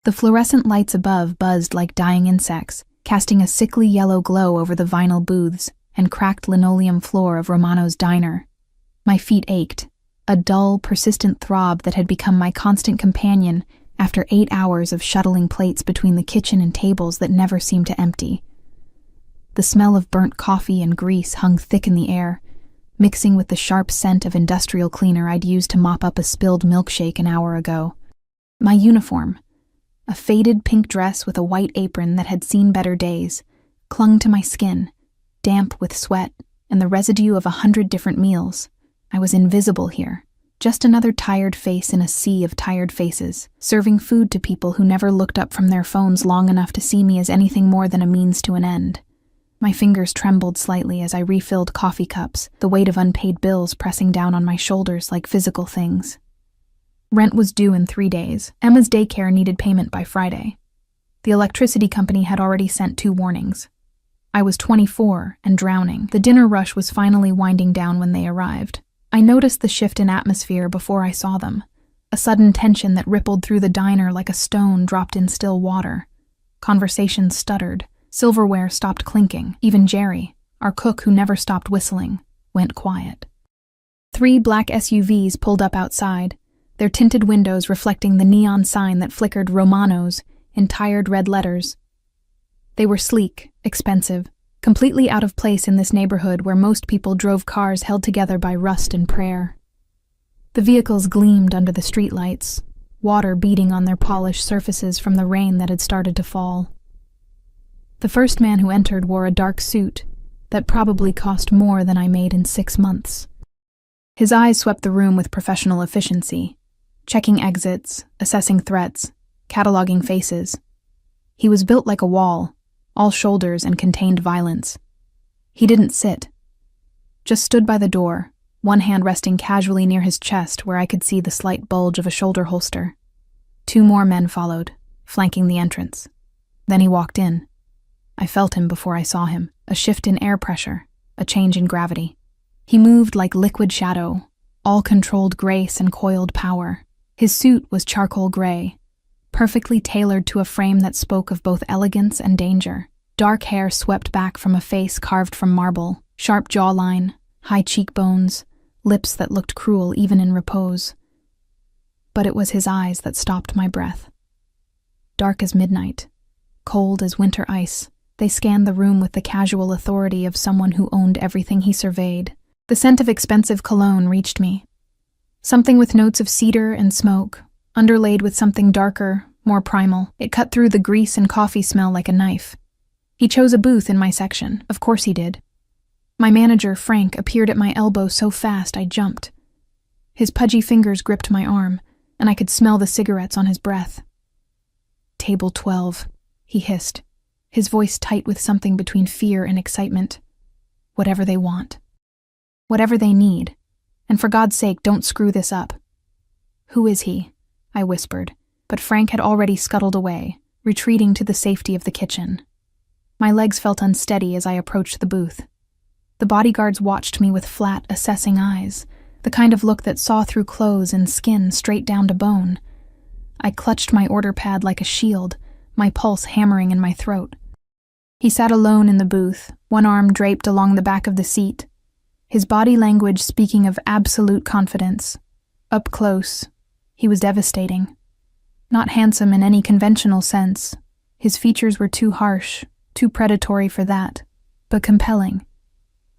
The fluorescent lights above buzzed like dying insects, casting a sickly yellow glow over the vinyl booths and cracked linoleum floor of Romano's diner. My feet ached, a dull, persistent throb that had become my constant companion after 8 hours of shuttling plates between the kitchen and tables that never seemed to empty. The smell of burnt coffee and grease hung thick in the air, mixing with the sharp scent of industrial cleaner I'd used to mop up a spilled milkshake an hour ago. My uniform, a faded pink dress with a white apron that had seen better days, clung to my skin, damp with sweat and the residue of 100 different meals. I was invisible here, just another tired face in a sea of tired faces, serving food to people who never looked up from their phones long enough to see me as anything more than a means to an end. My fingers trembled slightly as I refilled coffee cups, the weight of unpaid bills pressing down on my shoulders like physical things. Rent was due in 3 days. Emma's daycare needed payment by Friday. The electricity company had already sent 2 warnings. I was 24 and drowning. The dinner rush was finally winding down when they arrived. I noticed the shift in atmosphere before I saw them, a sudden tension that rippled through the diner like a stone dropped in still water. Conversations stuttered. Silverware stopped clinking. Even Jerry, our cook who never stopped whistling, went quiet. 3 black SUVs pulled up outside, their tinted windows reflecting the neon sign that flickered Romano's in tired red letters. They were sleek, expensive, completely out of place in this neighborhood where most people drove cars held together by rust and prayer. The vehicles gleamed under the streetlights, water beading on their polished surfaces from the rain that had started to fall. The first man who entered wore a dark suit that probably cost more than I made in 6 months. His eyes swept the room with professional efficiency, checking exits, assessing threats, cataloging faces. He was built like a wall, all shoulders and contained violence. He didn't sit, just stood by the door, one hand resting casually near his chest where I could see the slight bulge of a shoulder holster. 2 more men followed, flanking the entrance. Then he walked in. I felt him before I saw him, a shift in air pressure, a change in gravity. He moved like liquid shadow, all controlled grace and coiled power. His suit was charcoal gray, perfectly tailored to a frame that spoke of both elegance and danger. Dark hair swept back from a face carved from marble, sharp jawline, high cheekbones, lips that looked cruel even in repose. But it was his eyes that stopped my breath. Dark as midnight, cold as winter ice, they scanned the room with the casual authority of someone who owned everything he surveyed. The scent of expensive cologne reached me. Something with notes of cedar and smoke, underlaid with something darker, more primal. It cut through the grease and coffee smell like a knife. He chose a booth in my section. Of course he did. My manager, Frank, appeared at my elbow so fast I jumped. His pudgy fingers gripped my arm, and I could smell the cigarettes on his breath. "Table 12, he hissed, his voice tight with something between fear and excitement. "Whatever they want. Whatever they need. And for God's sake, don't screw this up." "Who is he?" I whispered, but Frank had already scuttled away, retreating to the safety of the kitchen. My legs felt unsteady as I approached the booth. The bodyguards watched me with flat, assessing eyes, the kind of look that saw through clothes and skin straight down to bone. I clutched my order pad like a shield, my pulse hammering in my throat. He sat alone in the booth, one arm draped along the back of the seat, his body language speaking of absolute confidence. Up close, he was devastating. Not handsome in any conventional sense. His features were too harsh, too predatory for that, but compelling,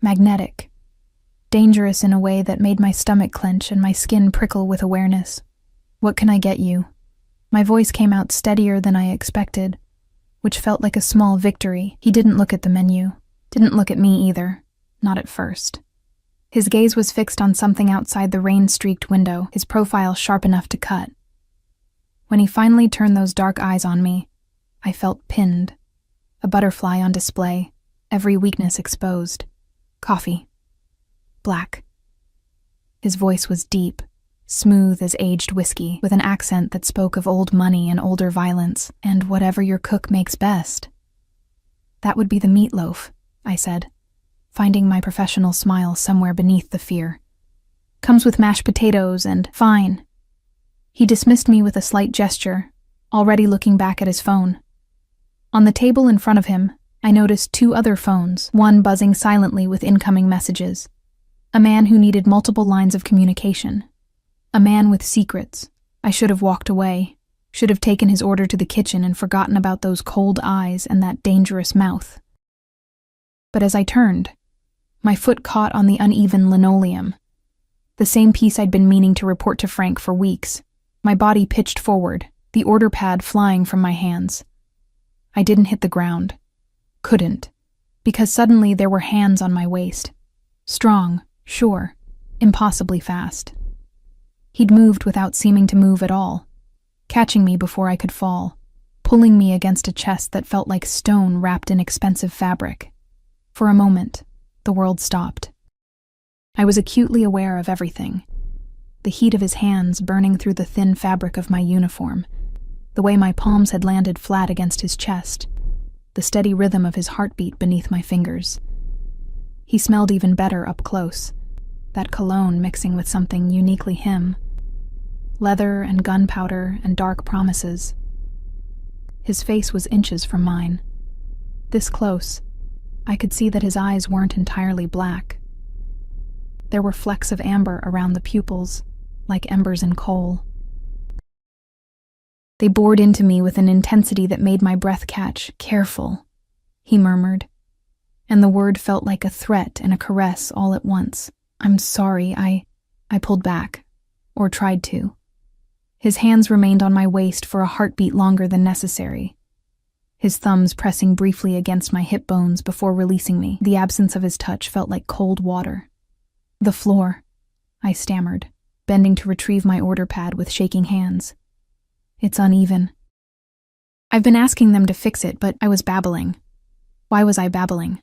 magnetic, dangerous in a way that made my stomach clench and my skin prickle with awareness. "What can I get you?" My voice came out steadier than I expected, which felt like a small victory. He didn't look at the menu, didn't look at me either, not at first. His gaze was fixed on something outside the rain-streaked window, his profile sharp enough to cut. When he finally turned those dark eyes on me, I felt pinned, a butterfly on display, every weakness exposed. "Coffee. Black." His voice was deep, smooth as aged whiskey, with an accent that spoke of old money and older violence, and whatever your cook makes best. "That would be the meatloaf," I said, finding my professional smile somewhere beneath the fear. "Comes with mashed potatoes and..." "Fine." He dismissed me with a slight gesture, already looking back at his phone. On the table in front of him, I noticed 2 other phones, one buzzing silently with incoming messages. A man who needed multiple lines of communication. A man with secrets. I should have walked away, should have taken his order to the kitchen and forgotten about those cold eyes and that dangerous mouth. But as I turned, my foot caught on the uneven linoleum. The same piece I'd been meaning to report to Frank for weeks. My body pitched forward, the order pad flying from my hands. I didn't hit the ground. Couldn't. Because suddenly there were hands on my waist. Strong, sure, impossibly fast. He'd moved without seeming to move at all, catching me before I could fall, pulling me against a chest that felt like stone wrapped in expensive fabric. For a moment, the world stopped. I was acutely aware of everything. The heat of his hands burning through the thin fabric of my uniform, the way my palms had landed flat against his chest, the steady rhythm of his heartbeat beneath my fingers. He smelled even better up close, that cologne mixing with something uniquely him. Leather and gunpowder and dark promises. His face was inches from mine. This close, I could see that his eyes weren't entirely black. There were flecks of amber around the pupils, like embers in coal. They bored into me with an intensity that made my breath catch. "Careful," he murmured, and the word felt like a threat and a caress all at once. "I'm sorry, I pulled back, or tried to." His hands remained on my waist for a heartbeat longer than necessary, his thumbs pressing briefly against my hip bones before releasing me. The absence of his touch felt like cold water. "The floor," I stammered, bending to retrieve my order pad with shaking hands. "It's uneven." I've been asking them to fix it, but I was babbling. Why was I babbling?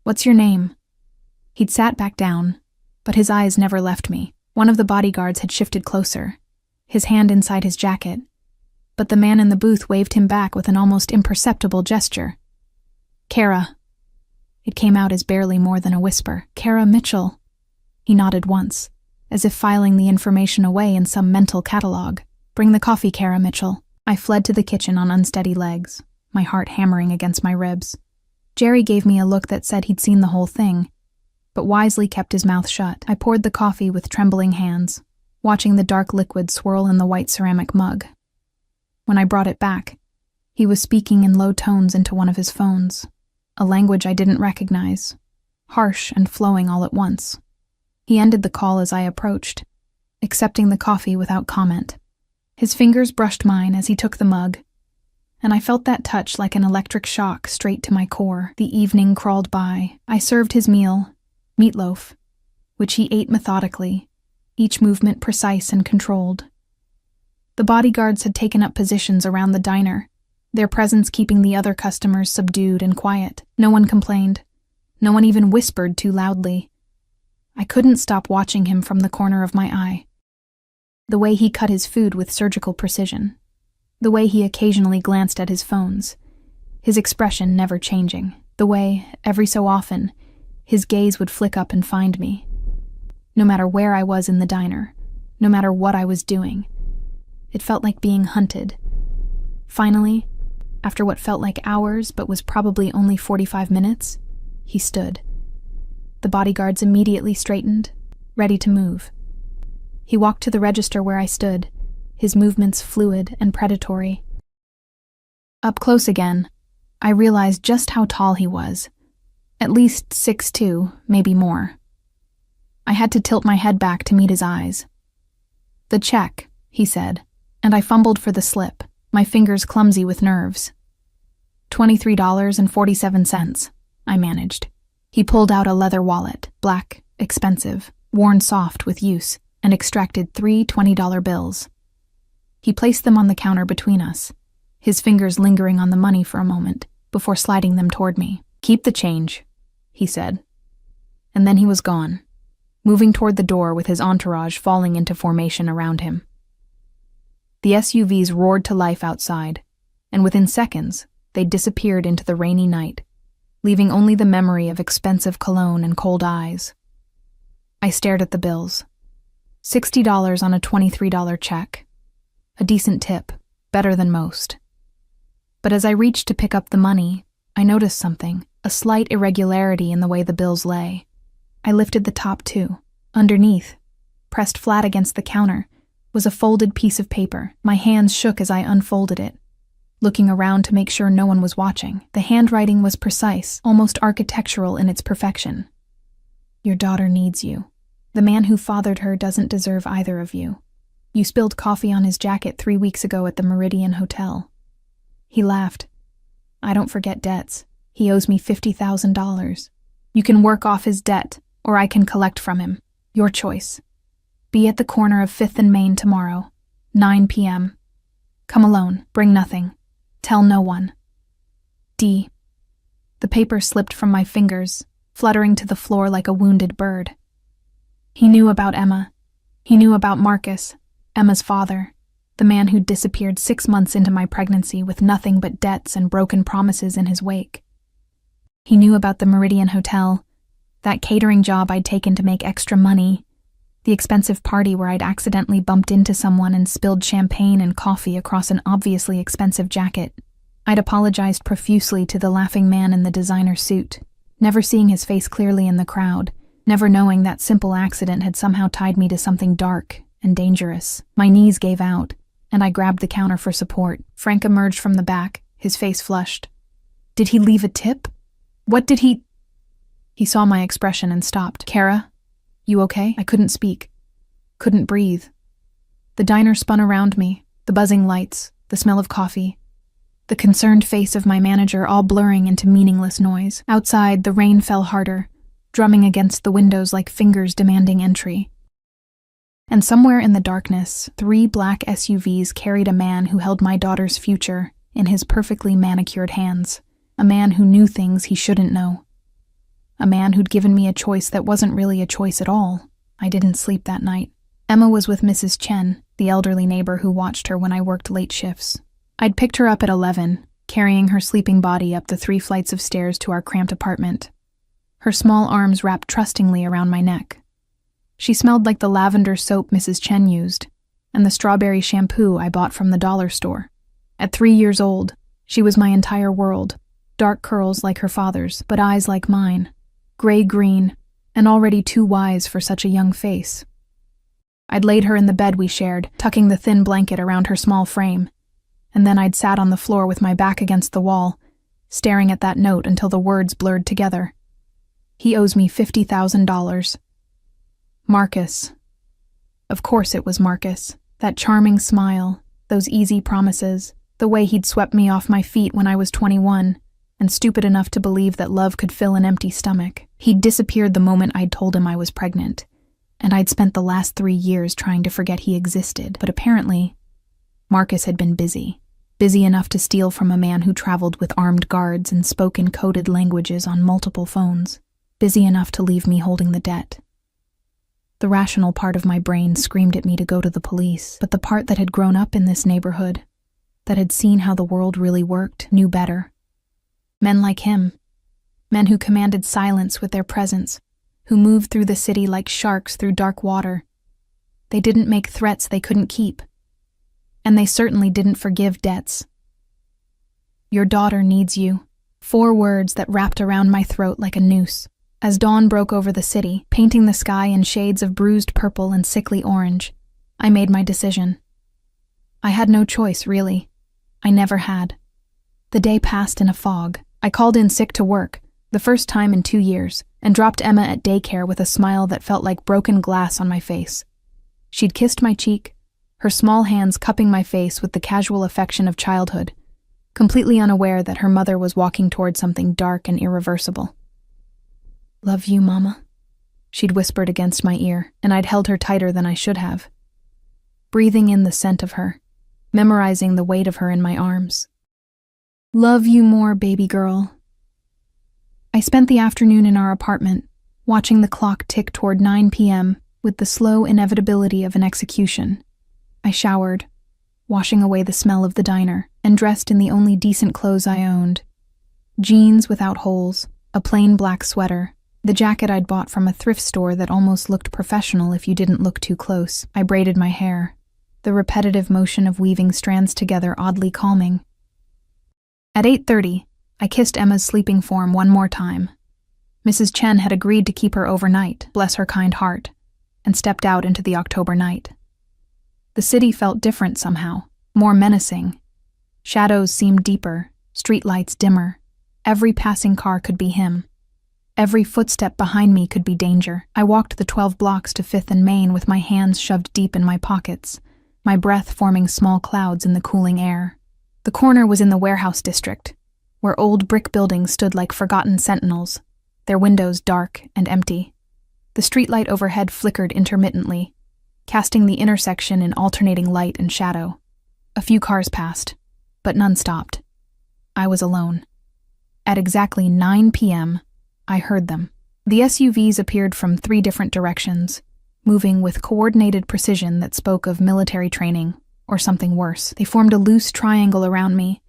"What's your name?" He'd sat back down, but his eyes never left me. One of the bodyguards had shifted closer, his hand inside his jacket, but the man in the booth waved him back with an almost imperceptible gesture. "Kara." It came out as barely more than a whisper. "Kara Mitchell." He nodded once, as if filing the information away in some mental catalog. "Bring the coffee, Kara Mitchell." I fled to the kitchen on unsteady legs, my heart hammering against my ribs. Jerry gave me a look that said he'd seen the whole thing, but wisely kept his mouth shut. I poured the coffee with trembling hands, watching the dark liquid swirl in the white ceramic mug. When I brought it back, he was speaking in low tones into one of his phones, a language I didn't recognize, harsh and flowing all at once. He ended the call as I approached, accepting the coffee without comment. His fingers brushed mine as he took the mug, and I felt that touch like an electric shock straight to my core. The evening crawled by. I served his meal, meatloaf, which he ate methodically, each movement precise and controlled. The bodyguards had taken up positions around the diner, their presence keeping the other customers subdued and quiet. No one complained. No one even whispered too loudly. I couldn't stop watching him from the corner of my eye. The way he cut his food with surgical precision. The way he occasionally glanced at his phones. His expression never changing. The way, every so often, his gaze would flick up and find me. No matter where I was in the diner, no matter what I was doing, it felt like being hunted. Finally, after what felt like hours but was probably only 45 minutes, he stood. The bodyguards immediately straightened, ready to move. He walked to the register where I stood, his movements fluid and predatory. Up close again, I realized just how tall he was. At least 6'2", maybe more. I had to tilt my head back to meet his eyes. "The check," he said, and I fumbled for the slip, my fingers clumsy with nerves. $23.47, I managed. He pulled out a leather wallet, black, expensive, worn soft with use, and extracted 3 $20 bills. He placed them on the counter between us, his fingers lingering on the money for a moment, before sliding them toward me. "Keep the change," he said. And then he was gone, moving toward the door with his entourage falling into formation around him. The SUVs roared to life outside, and within seconds, they disappeared into the rainy night, leaving only the memory of expensive cologne and cold eyes. I stared at the bills. $60 on a $23 check. A decent tip, better than most. But as I reached to pick up the money, I noticed something, a slight irregularity in the way the bills lay. I lifted the top too. Underneath, pressed flat against the counter, was a folded piece of paper. My hands shook as I unfolded it, looking around to make sure no one was watching. The handwriting was precise, almost architectural in its perfection. Your daughter needs you. The man who fathered her doesn't deserve either of you. You spilled coffee on his jacket 3 weeks ago at the Meridian Hotel. He laughed. I don't forget debts. He owes me $50,000. You can work off his debt, or I can collect from him. Your choice. Be at the corner of 5th and Main tomorrow, 9 p.m. Come alone, bring nothing. Tell no one. D. The paper slipped from my fingers, fluttering to the floor like a wounded bird. He knew about Emma. He knew about Marcus, Emma's father, the man who'd disappeared 6 months into my pregnancy with nothing but debts and broken promises in his wake. He knew about the Meridian Hotel, that catering job I'd taken to make extra money, the expensive party where I'd accidentally bumped into someone and spilled champagne and coffee across an obviously expensive jacket. I'd apologized profusely to the laughing man in the designer suit, never seeing his face clearly in the crowd, never knowing that simple accident had somehow tied me to something dark and dangerous. My knees gave out, and I grabbed the counter for support. Frank emerged from the back, his face flushed. Did he leave a tip? What did he... He saw my expression and stopped. Kara, you okay? I couldn't speak. Couldn't breathe. The diner spun around me, the buzzing lights, the smell of coffee, the concerned face of my manager all blurring into meaningless noise. Outside, the rain fell harder, drumming against the windows like fingers demanding entry. And somewhere in the darkness, 3 black SUVs carried a man who held my daughter's future in his perfectly manicured hands, a man who knew things he shouldn't know. A man who'd given me a choice that wasn't really a choice at all. I didn't sleep that night. Emma was with Mrs. Chen, the elderly neighbor who watched her when I worked late shifts. I'd picked her up at 11, carrying her sleeping body up the 3 flights of stairs to our cramped apartment. Her small arms wrapped trustingly around my neck. She smelled like the lavender soap Mrs. Chen used, and the strawberry shampoo I bought from the dollar store. At 3 years old, she was my entire world. Dark curls like her father's, but eyes like mine. Gray-green, and already too wise for such a young face. I'd laid her in the bed we shared, tucking the thin blanket around her small frame, and then I'd sat on the floor with my back against the wall, staring at that note until the words blurred together. He owes me $50,000. Marcus. Of course it was Marcus. That charming smile, those easy promises, the way he'd swept me off my feet when I was 21, and stupid enough to believe that love could fill an empty stomach. He'd disappeared the moment I'd told him I was pregnant, and I'd spent the last 3 years trying to forget he existed. But apparently, Marcus had been busy enough to steal from a man who traveled with armed guards and spoke in coded languages on multiple phones, busy enough to leave me holding the debt. The rational part of my brain screamed at me to go to the police, but the part that had grown up in this neighborhood, that had seen how the world really worked, knew better. Men like him, men who commanded silence with their presence, who moved through the city like sharks through dark water. They didn't make threats they couldn't keep, and they certainly didn't forgive debts. Your daughter needs you. 4 words that wrapped around my throat like a noose. As dawn broke over the city, painting the sky in shades of bruised purple and sickly orange, I made my decision. I had no choice, really. I never had. The day passed in a fog. I called in sick to work, the first time in 2 years, and dropped Emma at daycare with a smile that felt like broken glass on my face. She'd kissed my cheek, her small hands cupping my face with the casual affection of childhood, completely unaware that her mother was walking toward something dark and irreversible. "Love you, Mama," she'd whispered against my ear, and I'd held her tighter than I should have. Breathing in the scent of her, memorizing the weight of her in my arms. "Love you more, baby girl." I spent the afternoon in our apartment, watching the clock tick toward 9 p.m. with the slow inevitability of an execution. I showered, washing away the smell of the diner, and dressed in the only decent clothes I owned. Jeans without holes, a plain black sweater, the jacket I'd bought from a thrift store that almost looked professional if you didn't look too close. I braided my hair, the repetitive motion of weaving strands together oddly calming. At 8:30, I kissed Emma's sleeping form one more time. Mrs. Chen had agreed to keep her overnight, bless her kind heart, and stepped out into the October night. The city felt different somehow, more menacing. Shadows seemed deeper, streetlights dimmer. Every passing car could be him. Every footstep behind me could be danger. I walked the 12 blocks to 5th and Main with my hands shoved deep in my pockets, my breath forming small clouds in the cooling air. The corner was in the warehouse district, where old brick buildings stood like forgotten sentinels, their windows dark and empty. The streetlight overhead flickered intermittently, casting the intersection in alternating light and shadow. A few cars passed, but none stopped. I was alone. At exactly 9 p.m., I heard them. The SUVs appeared from 3 different directions, moving with coordinated precision that spoke of military training, or something worse. They formed a loose triangle around me,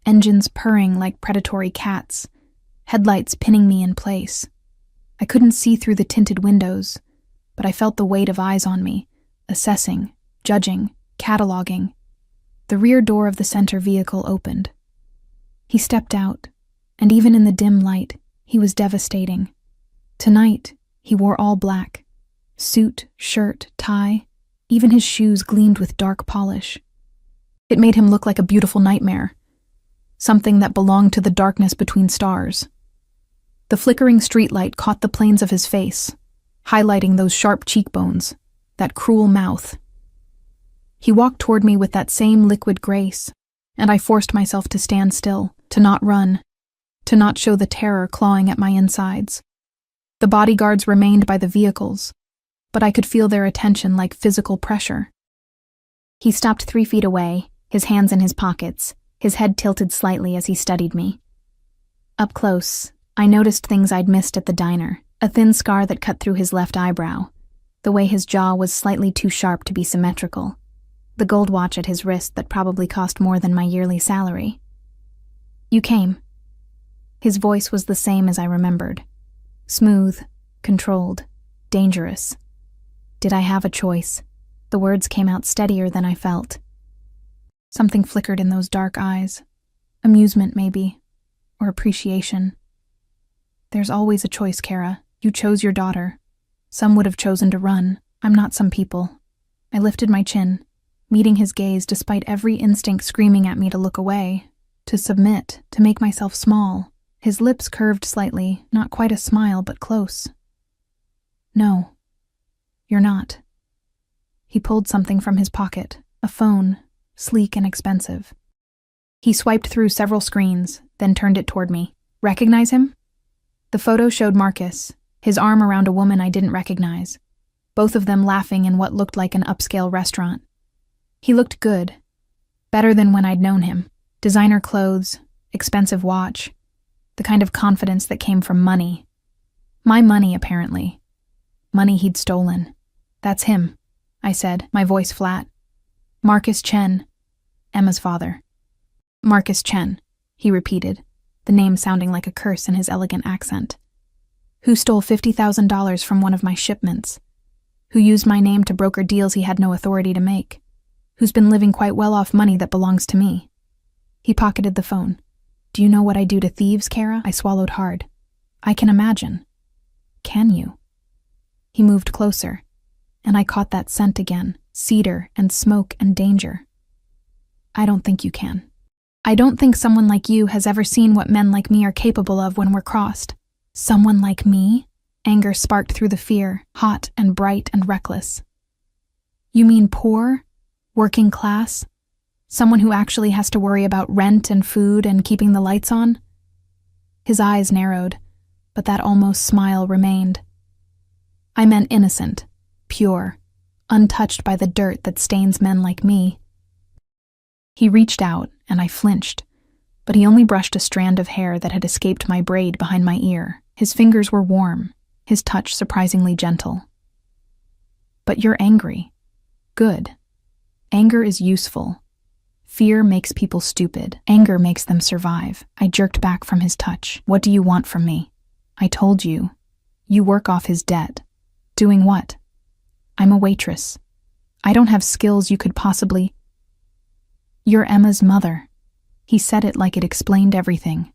engines purring like predatory cats, headlights pinning me in place. I couldn't see through the tinted windows, but I felt the weight of eyes on me, assessing, judging, cataloging. The rear door of the center vehicle opened. He stepped out, and even in the dim light, he was devastating. Tonight, he wore all black. Suit, shirt, tie, even his shoes gleamed with dark polish. It made him look like a beautiful nightmare, something that belonged to the darkness between stars. The flickering streetlight caught the planes of his face, highlighting those sharp cheekbones, that cruel mouth. He walked toward me with that same liquid grace, and I forced myself to stand still, to not run, to not show the terror clawing at my insides. The bodyguards remained by the vehicles, but I could feel their attention like physical pressure. He stopped 3 feet away, his hands in his pockets, his head tilted slightly as he studied me. Up close, I noticed things I'd missed at the diner, a thin scar that cut through his left eyebrow, the way his jaw was slightly too sharp to be symmetrical, the gold watch at his wrist that probably cost more than my yearly salary. "You came." His voice was the same as I remembered. Smooth, controlled, dangerous. Did I have a choice? The words came out steadier than I felt. Something flickered in those dark eyes. Amusement, maybe, or appreciation. There's always a choice, Kara. You chose your daughter. Some would have chosen to run. I'm not some people. I lifted my chin, meeting his gaze despite every instinct screaming at me to look away, to submit, to make myself small. His lips curved slightly, not quite a smile, but close. "No, you're not." He pulled something from his pocket, a phone, sleek and expensive. He swiped through several screens, then turned it toward me. "Recognize him?" The photo showed Marcus, his arm around a woman I didn't recognize, both of them laughing in what looked like an upscale restaurant. He looked good, better than when I'd known him. Designer clothes, expensive watch, the kind of confidence that came from money. My money, apparently. Money he'd stolen. "That's him," I said, my voice flat. "Marcus Chen, Emma's father." "Marcus Chen," he repeated, the name sounding like a curse in his elegant accent. "Who stole $50,000 from one of my shipments? Who used my name to broker deals he had no authority to make? Who's been living quite well off money that belongs to me?" He pocketed the phone. "Do you know what I do to thieves, Kara?" I swallowed hard. "I can imagine." "Can you?" He moved closer, and I caught that scent again, cedar and smoke and danger. "I don't think you can. I don't think someone like you has ever seen what men like me are capable of when we're crossed." "Someone like me?" Anger sparked through the fear, hot and bright and reckless. "You mean poor? Working class? Someone who actually has to worry about rent and food and keeping the lights on?" His eyes narrowed, but that almost smile remained. "I meant innocent, pure, untouched by the dirt that stains men like me." He reached out, and I flinched, but he only brushed a strand of hair that had escaped my braid behind my ear. His fingers were warm, his touch surprisingly gentle. "But you're angry. Good. Anger is useful. Fear makes people stupid. Anger makes them survive." I jerked back from his touch. "What do you want from me?" "I told you. You work off his debt." "Doing what?" "I'm a waitress. I don't have skills you could possibly— You're Emma's mother. He said it like it explained everything.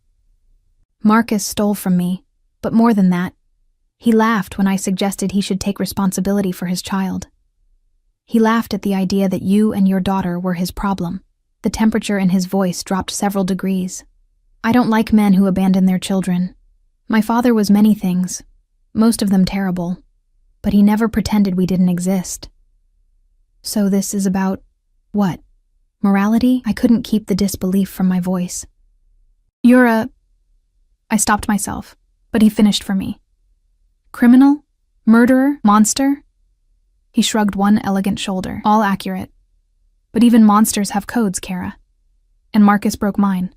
Marcus stole from me, but more than that, he laughed when I suggested he should take responsibility for his child. He laughed at the idea that you and your daughter were his problem. The temperature in his voice dropped several degrees. I don't like men who abandon their children. My father was many things, most of them terrible, but he never pretended we didn't exist. So this is about— what? Morality? I couldn't keep the disbelief from my voice. I stopped myself, but he finished for me. Criminal? Murderer? Monster? He shrugged one elegant shoulder. All accurate. But even monsters have codes, Kara. And Marcus broke mine.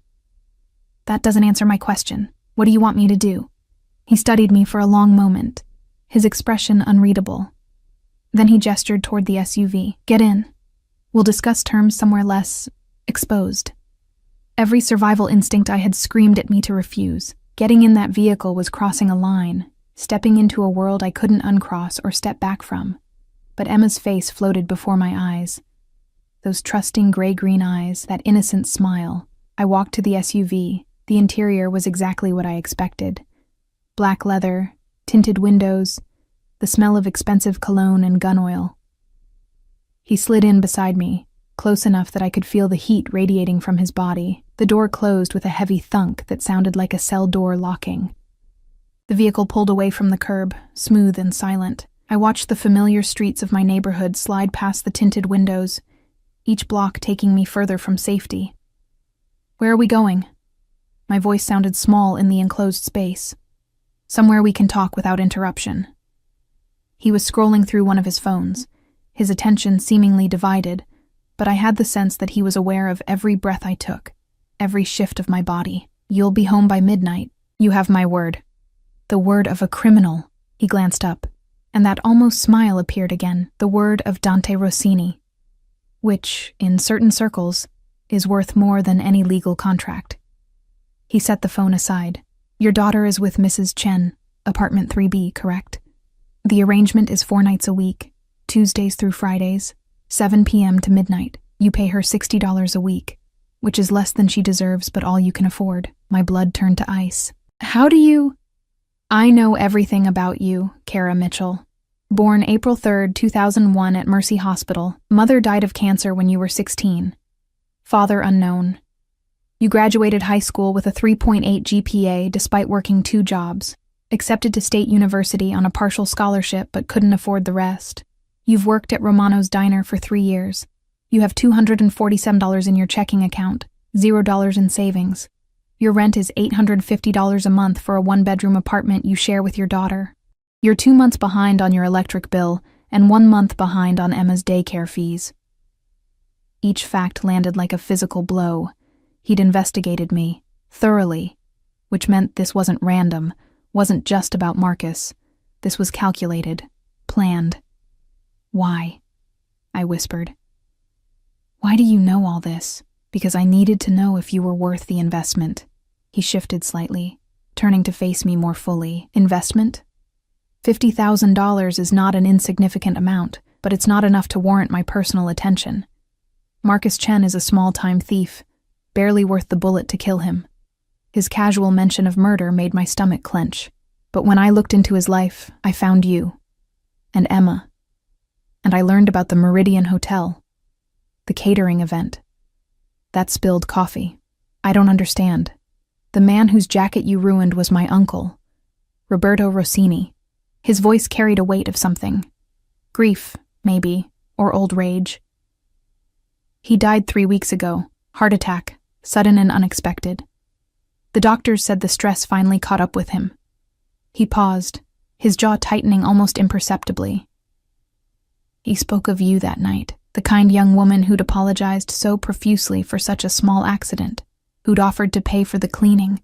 That doesn't answer my question. What do you want me to do? He studied me for a long moment, his expression unreadable. Then he gestured toward the SUV. Get in. We'll discuss terms somewhere less exposed. Every survival instinct I had screamed at me to refuse. Getting in that vehicle was crossing a line, stepping into a world I couldn't uncross or step back from. But Emma's face floated before my eyes. Those trusting gray-green eyes, that innocent smile. I walked to the SUV. The interior was exactly what I expected. Black leather, tinted windows, the smell of expensive cologne and gun oil. He slid in beside me, close enough that I could feel the heat radiating from his body. The door closed with a heavy thunk that sounded like a cell door locking. The vehicle pulled away from the curb, smooth and silent. I watched the familiar streets of my neighborhood slide past the tinted windows, each block taking me further from safety. Where are we going? My voice sounded small in the enclosed space. Somewhere we can talk without interruption. He was scrolling through one of his phones, his attention seemingly divided, but I had the sense that he was aware of every breath I took, every shift of my body. You'll be home by midnight. You have my word. The word of a criminal. He glanced up, and that almost smile appeared again. The word of Dante Rossini, which, in certain circles, is worth more than any legal contract. He set the phone aside. Your daughter is with Mrs. Chen, apartment 3B, correct? The arrangement is 4 nights a week, Tuesdays through Fridays, 7 p.m. to midnight. You pay her $60 a week, which is less than she deserves but all you can afford. My blood turned to ice. How do you— I know everything about you, Kara Mitchell. Born April 3rd, 2001 at Mercy Hospital. Mother died of cancer when you were 16. Father unknown. You graduated high school with a 3.8 GPA despite working 2 jobs. Accepted to State University on a partial scholarship but couldn't afford the rest. You've worked at Romano's Diner for 3 years. You have $247 in your checking account, $0 in savings. Your rent is $850 a month for a 1-bedroom apartment you share with your daughter. You're 2 months behind on your electric bill and 1 month behind on Emma's daycare fees. Each fact landed like a physical blow. He'd investigated me, thoroughly, which meant this wasn't random, wasn't just about Marcus. This was calculated, planned. Why? I whispered. Why do you know all this? Because I needed to know if you were worth the investment. He shifted slightly, turning to face me more fully. Investment? $50,000 is not an insignificant amount, but it's not enough to warrant my personal attention. Marcus Chen is a small-time thief, barely worth the bullet to kill him. His casual mention of murder made my stomach clench. But when I looked into his life, I found you. And Emma. And I learned about the Meridian Hotel. The catering event. That spilled coffee. I don't understand. The man whose jacket you ruined was my uncle, Roberto Rossini. His voice carried a weight of something. Grief, maybe, or old rage. He died 3 weeks ago. Heart attack, sudden and unexpected. The doctors said the stress finally caught up with him. He paused, his jaw tightening almost imperceptibly. He spoke of you that night, the kind young woman who'd apologized so profusely for such a small accident, who'd offered to pay for the cleaning,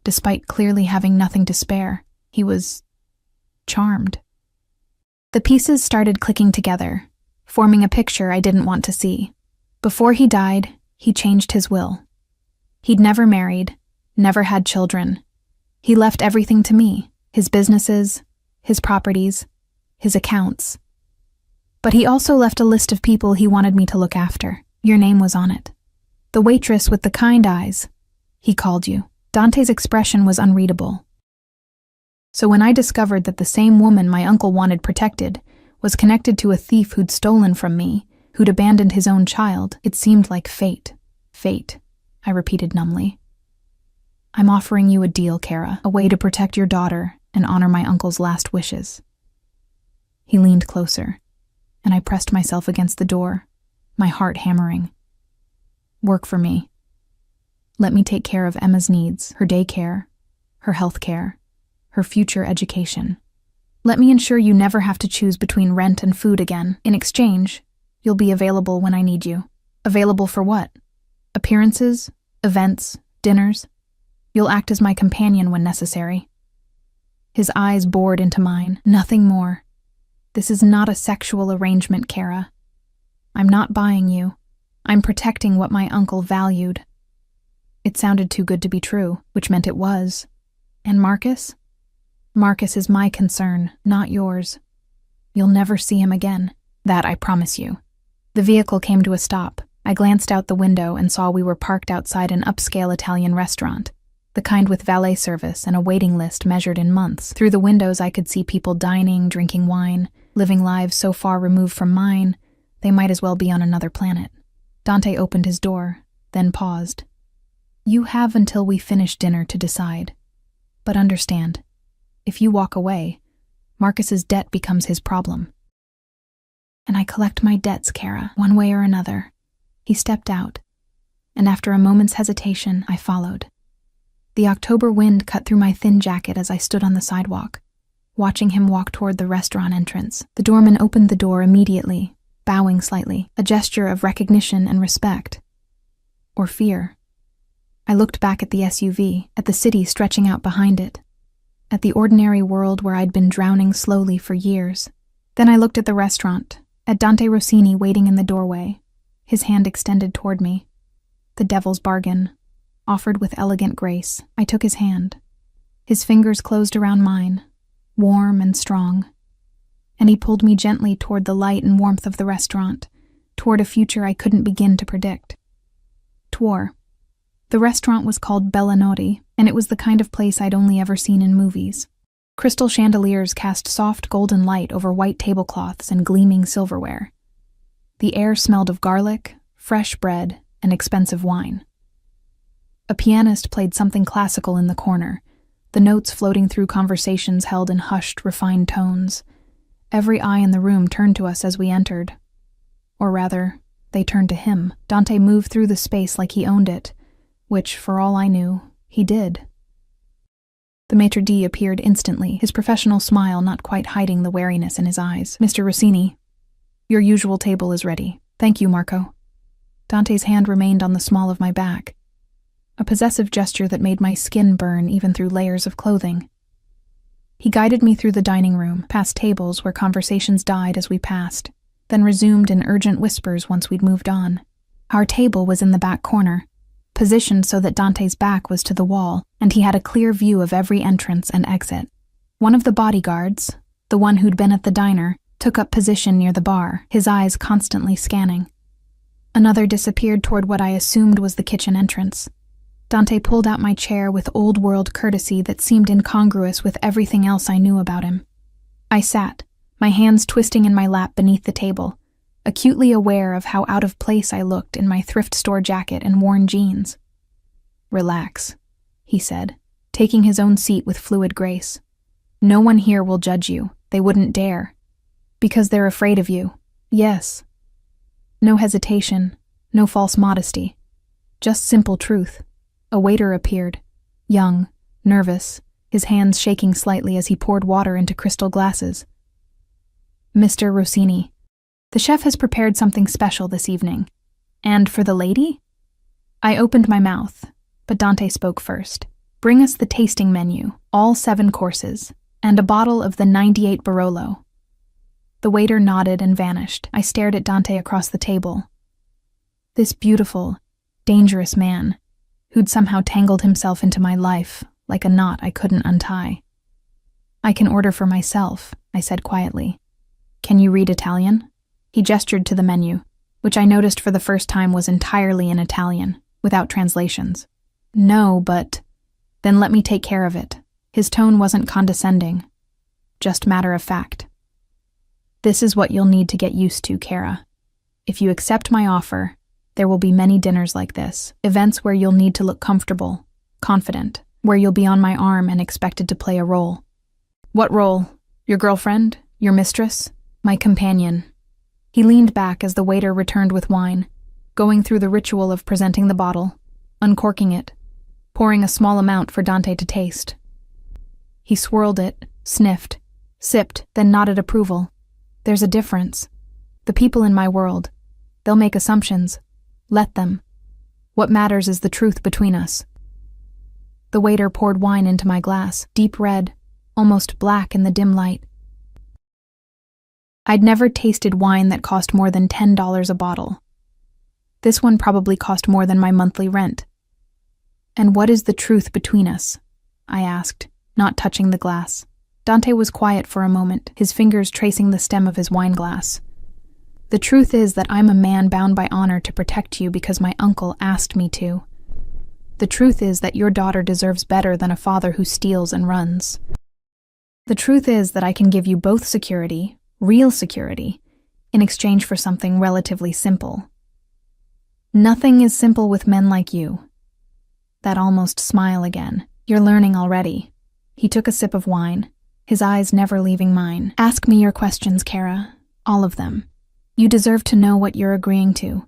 despite clearly having nothing to spare. He was charmed. The pieces started clicking together, forming a picture I didn't want to see. Before he died, he changed his will. He'd never married, never had children. He left everything to me, his businesses, his properties, his accounts. But he also left a list of people he wanted me to look after. Your name was on it. The waitress with the kind eyes. He called you. Dante's expression was unreadable. So when I discovered that the same woman my uncle wanted protected was connected to a thief who'd stolen from me, who'd abandoned his own child, it seemed like fate. Fate, I repeated numbly. I'm offering you a deal, Kara, a way to protect your daughter and honor my uncle's last wishes. He leaned closer, and I pressed myself against the door, my heart hammering. Work for me. Let me take care of Emma's needs, her daycare, her health care, her future education. Let me ensure you never have to choose between rent and food again. In exchange, you'll be available when I need you. Available for what? Appearances, events, dinners. You'll act as my companion when necessary. His eyes bored into mine, nothing more. This is not a sexual arrangement, Kara. I'm not buying you. I'm protecting what my uncle valued. It sounded too good to be true, which meant it was. And Marcus? Marcus is my concern, not yours. You'll never see him again. That I promise you. The vehicle came to a stop. I glanced out the window and saw we were parked outside an upscale Italian restaurant, the kind with valet service and a waiting list measured in months. Through the windows I could see people dining, drinking wine, living lives so far removed from mine, they might as well be on another planet. Dante opened his door, then paused. You have until we finish dinner to decide. But understand, if you walk away, Marcus's debt becomes his problem. And I collect my debts, Kara, one way or another. He stepped out, and after a moment's hesitation, I followed. The October wind cut through my thin jacket as I stood on the sidewalk, watching him walk toward the restaurant entrance. The doorman opened the door immediately, bowing slightly, a gesture of recognition and respect. Or fear. I looked back at the SUV, at the city stretching out behind it, at the ordinary world where I'd been drowning slowly for years. Then I looked at the restaurant, at Dante Rossini waiting in the doorway, his hand extended toward me. The devil's bargain, offered with elegant grace. I took his hand. His fingers closed around mine, warm and strong, and he pulled me gently toward the light and warmth of the restaurant, toward a future I couldn't begin to predict. Twar. The restaurant was called Bellinoti, and it was the kind of place I'd only ever seen in movies. Crystal chandeliers cast soft golden light over white tablecloths and gleaming silverware. The air smelled of garlic, fresh bread, and expensive wine. A pianist played something classical in the corner, the notes floating through conversations held in hushed, refined tones. Every eye in the room turned to us as we entered. Or rather, they turned to him. Dante moved through the space like he owned it, which, for all I knew, he did. The maitre d' appeared instantly, his professional smile not quite hiding the wariness in his eyes. Mr. Rossini, your usual table is ready. Thank you, Marco. Dante's hand remained on the small of my back, a possessive gesture that made my skin burn even through layers of clothing. He guided me through the dining room, past tables where conversations died as we passed, then resumed in urgent whispers once we'd moved on. Our table was in the back corner, positioned so that Dante's back was to the wall, and he had a clear view of every entrance and exit. One of the bodyguards, the one who'd been at the diner, took up position near the bar, his eyes constantly scanning. Another disappeared toward what I assumed was the kitchen entrance. Dante pulled out my chair with old-world courtesy that seemed incongruous with everything else I knew about him. I sat, my hands twisting in my lap beneath the table, acutely aware of how out of place I looked in my thrift store jacket and worn jeans. Relax, he said, taking his own seat with fluid grace. No one here will judge you. They wouldn't dare. Because they're afraid of you. Yes. No hesitation, no false modesty. Just simple truth. A waiter appeared, young, nervous, his hands shaking slightly as he poured water into crystal glasses. Mr. Rossini, the chef has prepared something special this evening. And for the lady? I opened my mouth, but Dante spoke first. Bring us the tasting menu, all 7 courses, and a bottle of the 98 Barolo. The waiter nodded and vanished. I stared at Dante across the table. This beautiful, dangerous man, who'd somehow tangled himself into my life like a knot I couldn't untie. I can order for myself, I said quietly. Can you read Italian? He gestured to the menu, which I noticed for the first time was entirely in Italian, without translations. No, but... Then let me take care of it. His tone wasn't condescending, just matter of fact. This is what you'll need to get used to, Kara. If you accept my offer, there will be many dinners like this, events where you'll need to look comfortable, confident, where you'll be on my arm and expected to play a role. What role? Your girlfriend? Your mistress? My companion. He leaned back as the waiter returned with wine, going through the ritual of presenting the bottle, uncorking it, pouring a small amount for Dante to taste. He swirled it, sniffed, sipped, then nodded approval. There's a difference. The people in my world, they'll make assumptions. Let them. What matters is the truth between us. The waiter poured wine into my glass, deep red, almost black in the dim light. I'd never tasted wine that cost more than $10 a bottle. This one probably cost more than my monthly rent. And what is the truth between us? I asked, not touching the glass. Dante was quiet for a moment, his fingers tracing the stem of his wine glass. The truth is that I'm a man bound by honor to protect you because my uncle asked me to. The truth is that your daughter deserves better than a father who steals and runs. The truth is that I can give you both security, real security, in exchange for something relatively simple. Nothing is simple with men like you. That almost smile again. You're learning already. He took a sip of wine, his eyes never leaving mine. Ask me your questions, Kara. All of them. You deserve to know what you're agreeing to.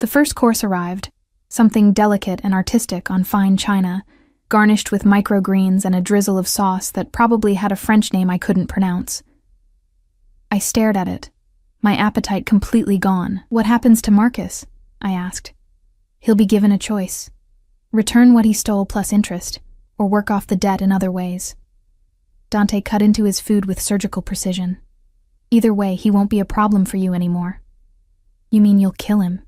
The first course arrived, something delicate and artistic on fine china, garnished with microgreens and a drizzle of sauce that probably had a French name I couldn't pronounce. I stared at it, my appetite completely gone. What happens to Marcus? I asked. He'll be given a choice. Return what he stole plus interest, or work off the debt in other ways. Dante cut into his food with surgical precision. Either way, he won't be a problem for you anymore. You mean you'll kill him?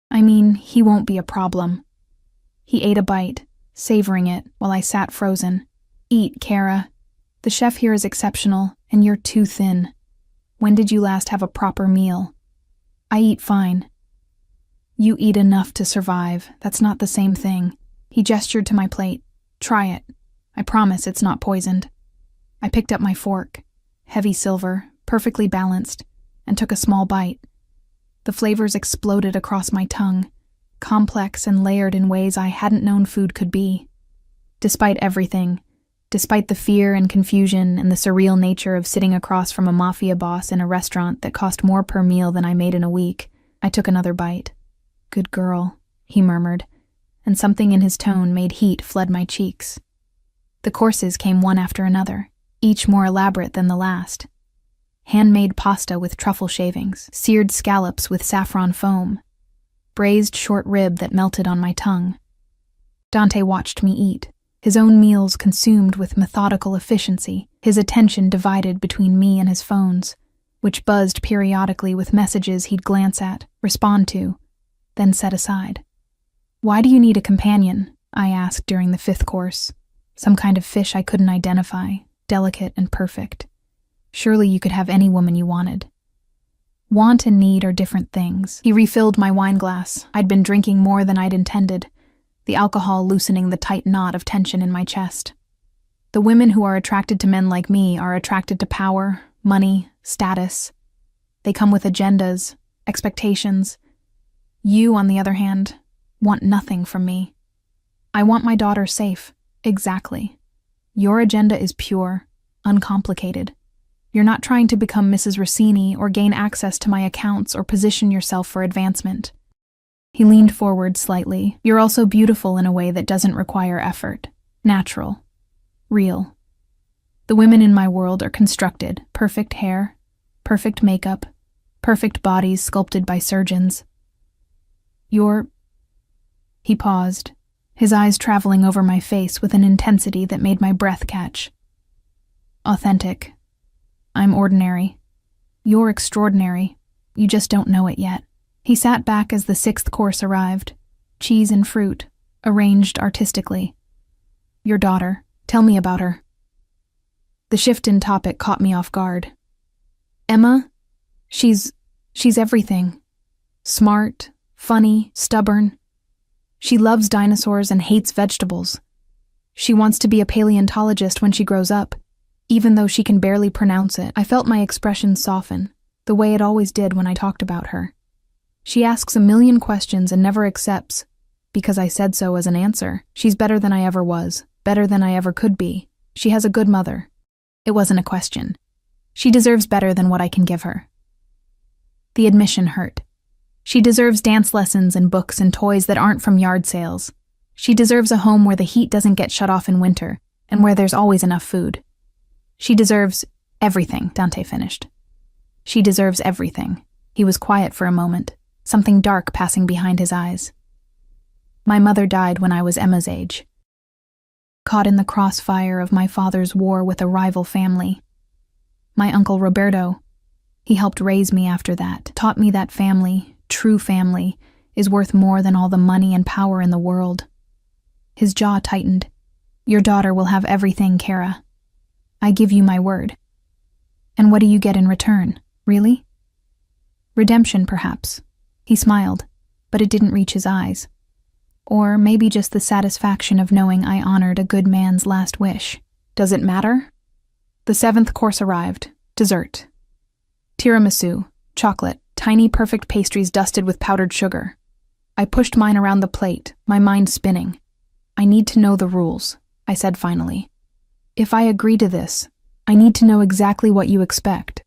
I mean, he won't be a problem. He ate a bite, savoring it, while I sat frozen. Eat, Kara. The chef here is exceptional, and you're too thin. When did you last have a proper meal? I eat fine. You eat enough to survive. That's not the same thing. He gestured to my plate. Try it. I promise it's not poisoned. I picked up my fork, heavy silver, perfectly balanced, and took a small bite. The flavors exploded across my tongue, complex and layered in ways I hadn't known food could be. Despite everything, despite the fear and confusion and the surreal nature of sitting across from a Mafia boss in a restaurant that cost more per meal than I made in a week, I took another bite. Good girl, he murmured, and something in his tone made heat flood my cheeks. The courses came one after another, each more elaborate than the last. Handmade pasta with truffle shavings, seared scallops with saffron foam, braised short rib that melted on my tongue. Dante watched me eat, his own meals consumed with methodical efficiency, his attention divided between me and his phones, which buzzed periodically with messages he'd glance at, respond to, then set aside. Why do you need a companion? I asked during the 5th course. Some kind of fish I couldn't identify, delicate and perfect. Surely you could have any woman you wanted. Want and need are different things. He refilled my wine glass. I'd been drinking more than I'd intended, the alcohol loosening the tight knot of tension in my chest. The women who are attracted to men like me are attracted to power, money, status. They come with agendas, expectations. You, on the other hand, want nothing from me. I want my daughter safe. Exactly. Your agenda is pure, uncomplicated. You're not trying to become Mrs. Rossini or gain access to my accounts or position yourself for advancement. He leaned forward slightly. You're also beautiful in a way that doesn't require effort. Natural. Real. The women in my world are constructed. Perfect hair, perfect makeup, perfect bodies sculpted by surgeons. He paused, his eyes traveling over my face with an intensity that made my breath catch. Authentic. I'm ordinary. You're extraordinary. You just don't know it yet. He sat back as the 6th course arrived. Cheese and fruit, arranged artistically. Your daughter. Tell me about her. The shift in topic caught me off guard. Emma? She's She's everything. Smart, funny, stubborn. She loves dinosaurs and hates vegetables. She wants to be a paleontologist when she grows up, even though she can barely pronounce it. I felt my expression soften, the way it always did when I talked about her. She asks a million questions and never accepts, because I said so as an answer. She's better than I ever was, better than I ever could be. She has a good mother. It wasn't a question. She deserves better than what I can give her. The admission hurt. She deserves dance lessons and books and toys that aren't from yard sales. She deserves a home where the heat doesn't get shut off in winter and where there's always enough food. She deserves everything, Dante finished. She deserves everything. He was quiet for a moment, something dark passing behind his eyes. My mother died when I was Emma's age. Caught in the crossfire of my father's war with a rival family. My uncle Roberto, he helped raise me after that, taught me that family, true family, is worth more than all the money and power in the world. His jaw tightened. Your daughter will have everything, Kara. I give you my word. And what do you get in return, really? Redemption, perhaps. He smiled, but it didn't reach his eyes. Or maybe just the satisfaction of knowing I honored a good man's last wish. Does it matter? The 7th course arrived. Dessert. Tiramisu, chocolate, tiny perfect pastries dusted with powdered sugar. I pushed mine around the plate, my mind spinning. I need to know the rules, I said finally. If I agree to this, I need to know exactly what you expect.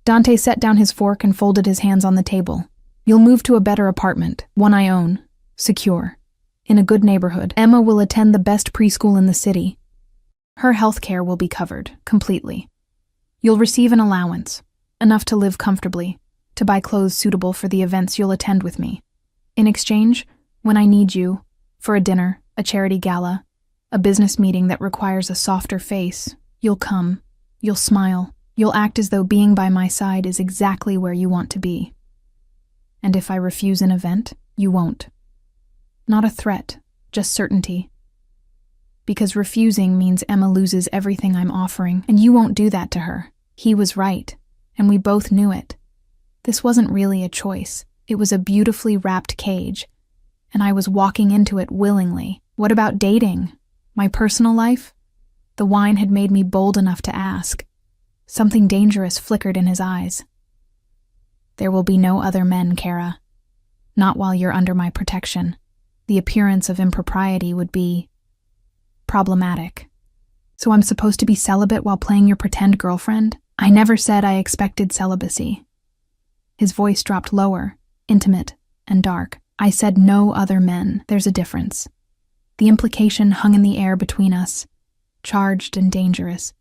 Dante set down his fork and folded his hands on the table. You'll move to a better apartment, one I own, secure, in a good neighborhood. Emma will attend the best preschool in the city. Her health care will be covered, completely. You'll receive an allowance, enough to live comfortably, to buy clothes suitable for the events you'll attend with me. In exchange, when I need you, for a dinner, a charity gala, a business meeting that requires a softer face, you'll come, you'll smile, you'll act as though being by my side is exactly where you want to be. And if I refuse an event, you won't. Not a threat, just certainty. Because refusing means Emma loses everything I'm offering, and you won't do that to her. He was right, and we both knew it. This wasn't really a choice. It was a beautifully wrapped cage, and I was walking into it willingly. What about dating? My personal life? The wine had made me bold enough to ask. Something dangerous flickered in his eyes. There will be no other men, Kara. Not while you're under my protection. The appearance of impropriety would be problematic. So I'm supposed to be celibate while playing your pretend girlfriend? I never said I expected celibacy. His voice dropped lower, intimate, and dark. I said no other men. There's a difference. The implication hung in the air between us, charged and dangerous.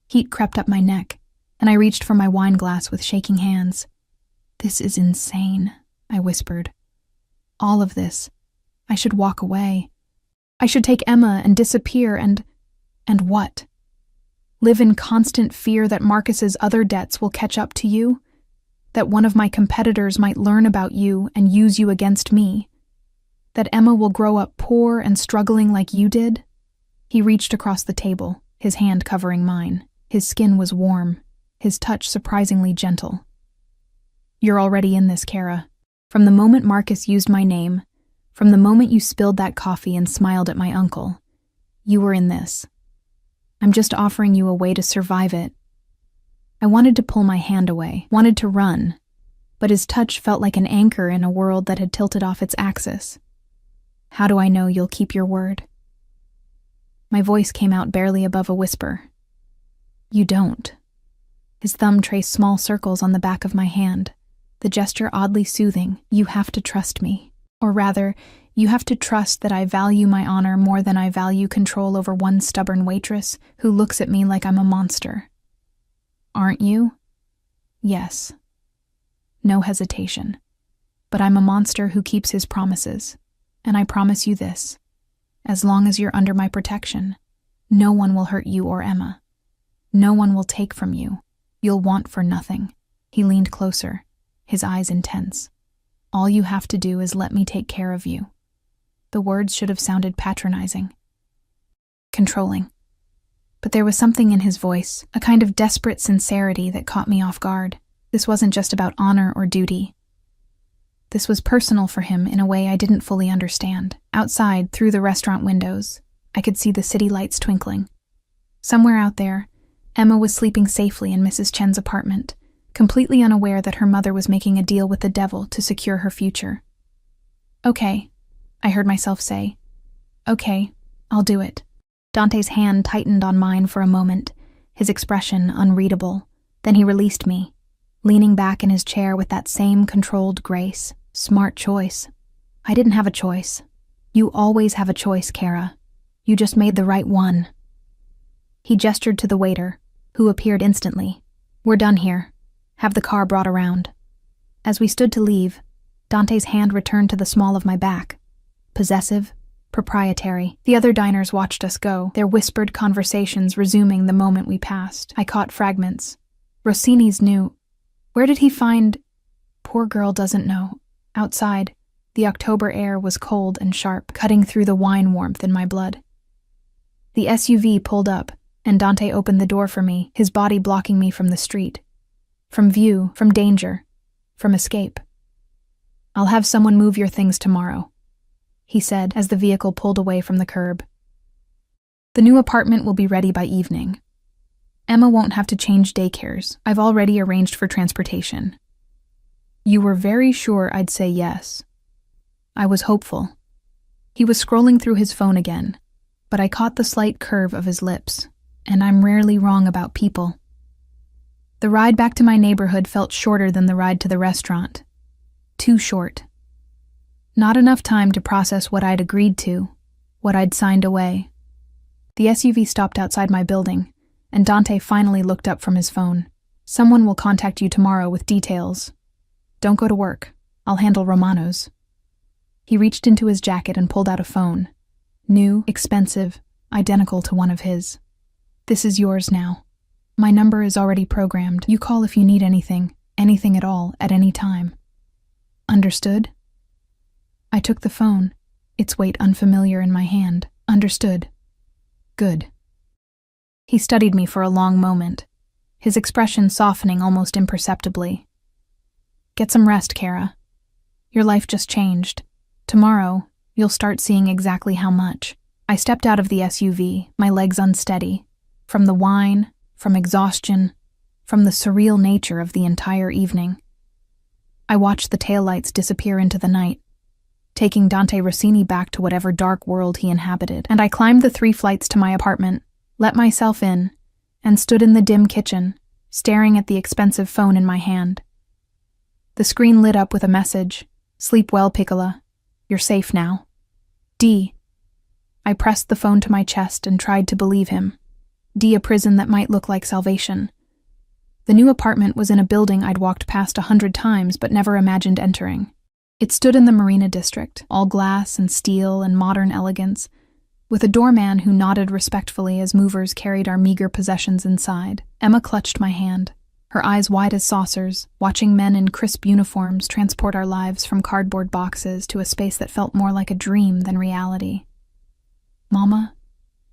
Heat crept up my neck, and I reached for my wine glass with shaking hands. This is insane, I whispered. All of this. I should walk away. I should take Emma and disappear and what? Live in constant fear that Marcus's other debts will catch up to you? That one of my competitors might learn about you and use you against me? That Emma will grow up poor and struggling like you did? He reached across the table, his hand covering mine. His skin was warm, his touch surprisingly gentle. You're already in this, Kara. From the moment Marcus used my name, from the moment you spilled that coffee and smiled at my uncle, you were in this. I'm just offering you a way to survive it. I wanted to pull my hand away, wanted to run, but his touch felt like an anchor in a world that had tilted off its axis. How do I know you'll keep your word? My voice came out barely above a whisper. You don't. His thumb traced small circles on the back of my hand, the gesture oddly soothing. You have to trust me. Or rather, you have to trust that I value my honor more than I value control over one stubborn waitress who looks at me like I'm a monster. Aren't you? Yes. No hesitation. But I'm a monster who keeps his promises. And I promise you this. As long as you're under my protection, no one will hurt you or Emma. No one will take from you. You'll want for nothing. He leaned closer, his eyes intense. All you have to do is let me take care of you. The words should have sounded patronizing. Controlling. But there was something in his voice, a kind of desperate sincerity that caught me off guard. This wasn't just about honor or duty. This was personal for him in a way I didn't fully understand. Outside, through the restaurant windows, I could see the city lights twinkling. Somewhere out there, Emma was sleeping safely in Mrs. Chen's apartment, completely unaware that her mother was making a deal with the devil to secure her future. "Okay," I heard myself say. "Okay, I'll do it." Dante's hand tightened on mine for a moment, his expression unreadable. Then he released me, leaning back in his chair with that same controlled grace. Smart choice. I didn't have a choice. You always have a choice, Kara. You just made the right one. He gestured to the waiter, who appeared instantly. "We're done here. Have the car brought around." As we stood to leave, Dante's hand returned to the small of my back. Possessive, proprietary. The other diners watched us go, their whispered conversations resuming the moment we passed. I caught fragments. Rossini's new. Where did he find? Poor girl doesn't know. Outside, the October air was cold and sharp, cutting through the wine warmth in my blood. The SUV pulled up, and Dante opened the door for me, his body blocking me from the street. From view, from danger, from escape. "I'll have someone move your things tomorrow," he said as the vehicle pulled away from the curb. "The new apartment will be ready by evening. Emma won't have to change daycares. I've already arranged for transportation." "You were very sure I'd say yes." I was hopeful. He was scrolling through his phone again, but I caught the slight curve of his lips, and I'm rarely wrong about people. The ride back to my neighborhood felt shorter than the ride to the restaurant. Too short. Not enough time to process what I'd agreed to, what I'd signed away. The SUV stopped outside my building, and Dante finally looked up from his phone. "Someone will contact you tomorrow with details. Don't go to work. I'll handle Romano's." He reached into his jacket and pulled out a phone. New, expensive, identical to one of his. "This is yours now. My number is already programmed. You call if you need anything at all, at any time." "Understood?" I took the phone, its weight unfamiliar in my hand. "Understood." "Good." He studied me for a long moment, his expression softening almost imperceptibly. "Get some rest, Kara. Your life just changed. Tomorrow, you'll start seeing exactly how much." I stepped out of the SUV, my legs unsteady, from the wine, from exhaustion, from the surreal nature of the entire evening. I watched the taillights disappear into the night, taking Dante Rossini back to whatever dark world he inhabited, and I climbed the 3 flights to my apartment, let myself in, and stood in the dim kitchen, staring at the expensive phone in my hand. The screen lit up with a message. "Sleep well, Piccola. You're safe now. D." I pressed the phone to my chest and tried to believe him. D, a prison that might look like salvation. The new apartment was in a building I'd walked past 100 times but never imagined entering. It stood in the Marina district, all glass and steel and modern elegance, with a doorman who nodded respectfully as movers carried our meager possessions inside. Emma clutched my hand, her eyes wide as saucers, watching men in crisp uniforms transport our lives from cardboard boxes to a space that felt more like a dream than reality. "Mama,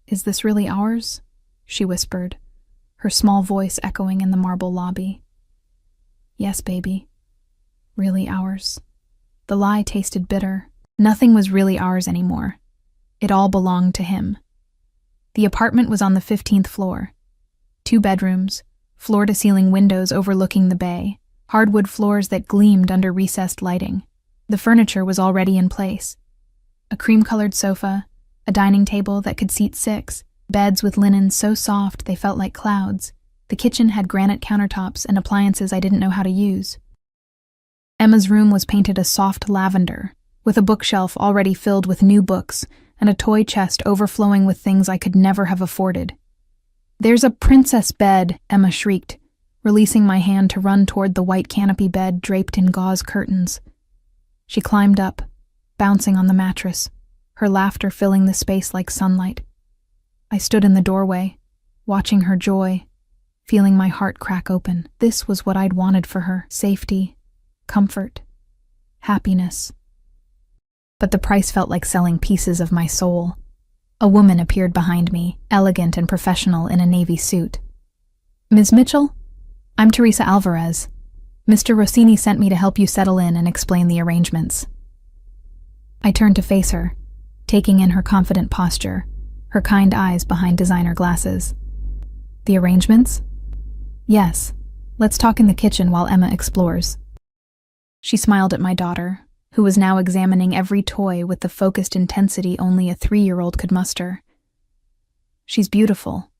is this really ours?" she whispered, her small voice echoing in the marble lobby. "Yes, baby. Really ours." The lie tasted bitter. Nothing was really ours anymore. It all belonged to him. The apartment was on the 15th floor. 2 bedrooms, floor-to-ceiling windows overlooking the bay, hardwood floors that gleamed under recessed lighting. The furniture was already in place. A cream-colored sofa, a dining table that could seat 6, beds with linen so soft they felt like clouds. The kitchen had granite countertops and appliances I didn't know how to use. Emma's room was painted a soft lavender, with a bookshelf already filled with new books and a toy chest overflowing with things I could never have afforded. "There's a princess bed," Emma shrieked, releasing my hand to run toward the white canopy bed draped in gauze curtains. She climbed up, bouncing on the mattress, her laughter filling the space like sunlight. I stood in the doorway, watching her joy, feeling my heart crack open. This was what I'd wanted for her: safety, comfort, happiness. But the price felt like selling pieces of my soul. A woman appeared behind me, elegant and professional in a navy suit. "Ms. Mitchell? I'm Teresa Alvarez." Mr. Rossini sent me to help you settle in and explain the arrangements. I turned to face her, taking in her confident posture, her kind eyes behind designer glasses. The arrangements? Yes. Let's talk in the kitchen while Emma explores. She smiled at my daughter, who was now examining every toy with the focused intensity only a 3-year-old could muster. She's beautiful.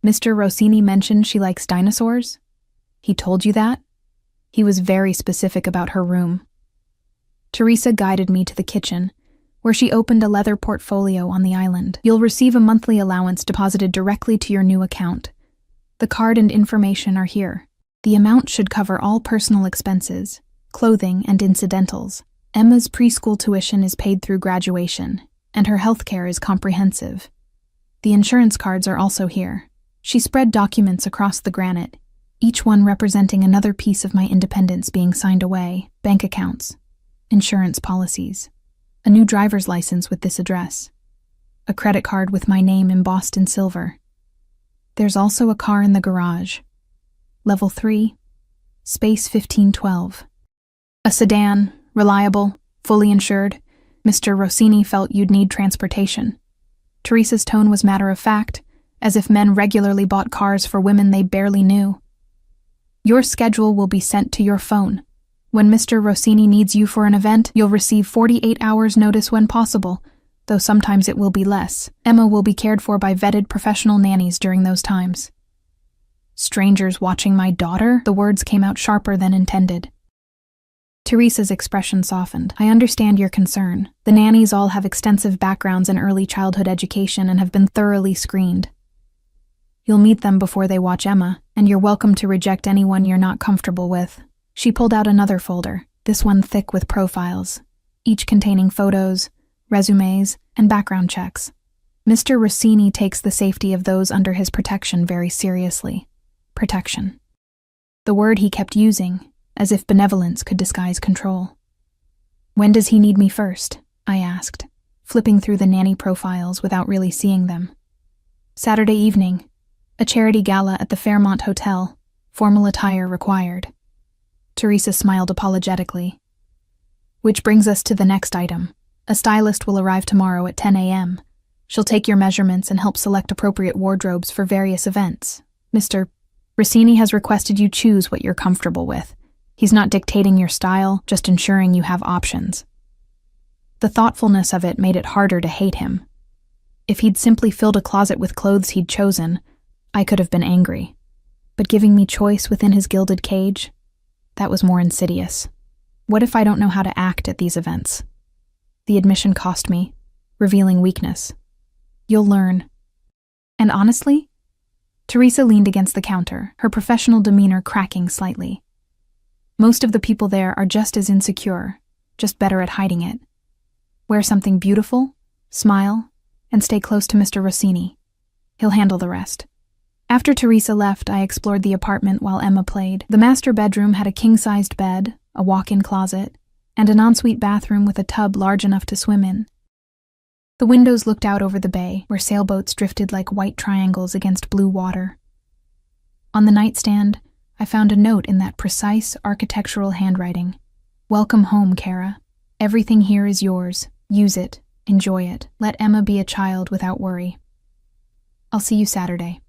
Mr. Rossini mentioned she likes dinosaurs? He told you that? He was very specific about her room. Teresa guided me to the kitchen, where she opened a leather portfolio on the island. You'll receive a monthly allowance deposited directly to your new account. The card and information are here. The amount should cover all personal expenses, clothing, and incidentals. Emma's preschool tuition is paid through graduation, and her health care is comprehensive. The insurance cards are also here. She spread documents across the granite, each one representing another piece of my independence being signed away: bank accounts, insurance policies, a new driver's license with this address, a credit card with my name embossed in silver. There's also a car in the garage. Level 3, space 1512. A sedan, reliable, fully insured. Mr. Rossini felt you'd need transportation. Teresa's tone was matter-of-fact, as if men regularly bought cars for women they barely knew. Your schedule will be sent to your phone. When Mr. Rossini needs you for an event, you'll receive 48 hours notice when possible, though sometimes it will be less. Emma will be cared for by vetted professional nannies during those times. Strangers watching my daughter? The words came out sharper than intended. Teresa's expression softened. I understand your concern. The nannies all have extensive backgrounds in early childhood education and have been thoroughly screened. You'll meet them before they watch Emma, and you're welcome to reject anyone you're not comfortable with. She pulled out another folder, this one thick with profiles, each containing photos, resumes, and background checks. Mr. Rossini takes the safety of those under his protection very seriously. Protection. The word he kept using, as if benevolence could disguise control. When does he need me first? I asked, flipping through the nanny profiles without really seeing them. Saturday evening. A charity gala at the Fairmont Hotel. Formal attire required. Teresa smiled apologetically. Which brings us to the next item. A stylist will arrive tomorrow at 10 a.m. She'll take your measurements and help select appropriate wardrobes for various events. Mr. Rossini has requested you choose what you're comfortable with. He's not dictating your style, just ensuring you have options. The thoughtfulness of it made it harder to hate him. If he'd simply filled a closet with clothes he'd chosen, I could have been angry. But giving me choice within his gilded cage, that was more insidious. What if I don't know how to act at these events? The admission cost me, revealing weakness. You'll learn. And honestly, Teresa leaned against the counter, her professional demeanor cracking slightly. Most of the people there are just as insecure, just better at hiding it. Wear something beautiful, smile, and stay close to Mr. Rossini. He'll handle the rest. After Teresa left, I explored the apartment while Emma played. The master bedroom had a king-sized bed, a walk-in closet, and an ensuite bathroom with a tub large enough to swim in. The windows looked out over the bay, where sailboats drifted like white triangles against blue water. On the nightstand, I found a note in that precise architectural handwriting. Welcome home, Kara. Everything here is yours. Use it. Enjoy it. Let Emma be a child without worry. I'll see you Saturday.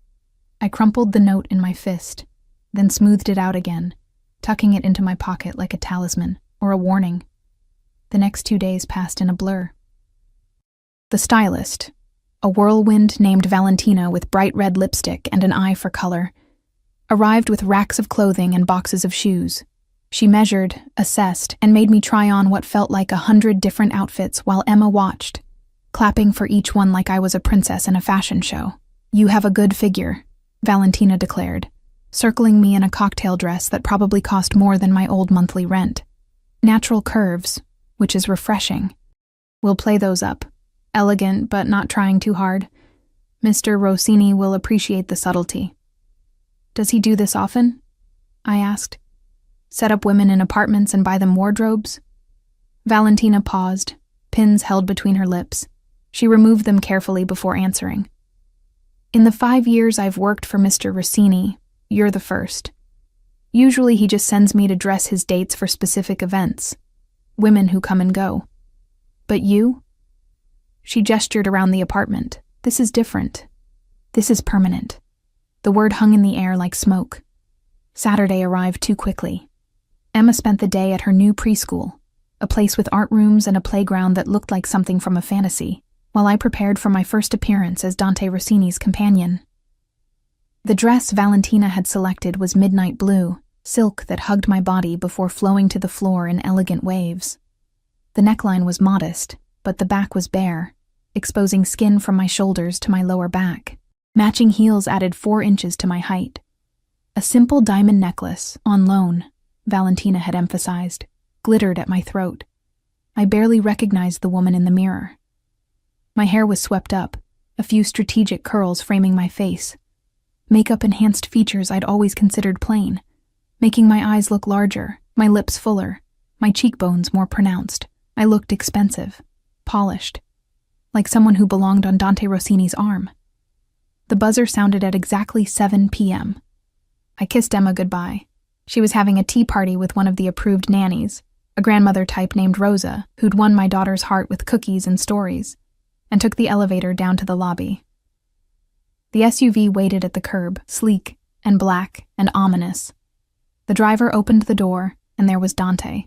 I crumpled the note in my fist, then smoothed it out again, tucking it into my pocket like a talisman or a warning. The next 2 days passed in a blur. The stylist, a whirlwind named Valentina with bright red lipstick and an eye for color, arrived with racks of clothing and boxes of shoes. She measured, assessed, and made me try on what felt like 100 different outfits while Emma watched, clapping for each one like I was a princess in a fashion show. You have a good figure, Valentina declared, circling me in a cocktail dress that probably cost more than my old monthly rent. Natural curves, which is refreshing. We'll play those up. Elegant, but not trying too hard. Mr. Rossini will appreciate the subtlety. Does he do this often? I asked. Set up women in apartments and buy them wardrobes? Valentina paused, pins held between her lips. She removed them carefully before answering. In the 5 years I've worked for Mr. Rossini, you're the first. Usually he just sends me to dress his dates for specific events. Women who come and go. But you? She gestured around the apartment. This is different. This is permanent. The word hung in the air like smoke. Saturday arrived too quickly. Emma spent the day at her new preschool, a place with art rooms and a playground that looked like something from a fantasy, while I prepared for my first appearance as Dante Rossini's companion. The dress Valentina had selected was midnight blue, silk that hugged my body before flowing to the floor in elegant waves. The neckline was modest, but the back was bare, exposing skin from my shoulders to my lower back. Matching heels added 4 inches to my height. A simple diamond necklace, on loan, Valentina had emphasized, glittered at my throat. I barely recognized the woman in the mirror. My hair was swept up, a few strategic curls framing my face. Makeup enhanced features I'd always considered plain, making my eyes look larger, my lips fuller, my cheekbones more pronounced. I looked expensive, polished, like someone who belonged on Dante Rossini's arm. The buzzer sounded at exactly 7 p.m. I kissed Emma goodbye. She was having a tea party with one of the approved nannies, a grandmother type named Rosa, who'd won my daughter's heart with cookies and stories, and took the elevator down to the lobby. The SUV waited at the curb, sleek and black and ominous. The driver opened the door, and there was Dante.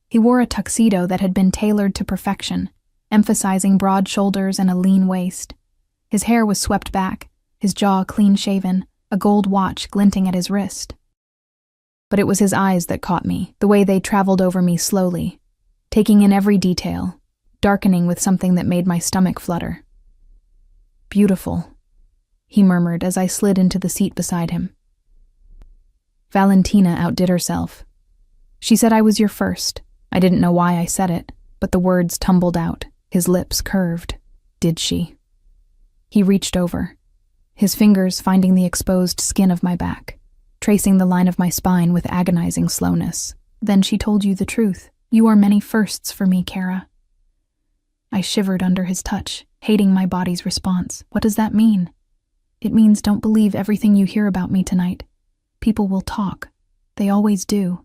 He wore a tuxedo that had been tailored to perfection, emphasizing broad shoulders and a lean waist. His hair was swept back, his jaw clean-shaven, a gold watch glinting at his wrist. But it was his eyes that caught me, the way they traveled over me slowly, taking in every detail, darkening with something that made my stomach flutter. "Beautiful," he murmured as I slid into the seat beside him. Valentina outdid herself. She said I was your first. I didn't know why I said it, but the words tumbled out, his lips curved. Did she? He reached over, his fingers finding the exposed skin of my back, tracing the line of my spine with agonizing slowness. Then she told you the truth. You are many firsts for me, Kara. I shivered under his touch, hating my body's response. What does that mean? It means don't believe everything you hear about me tonight. People will talk. They always do.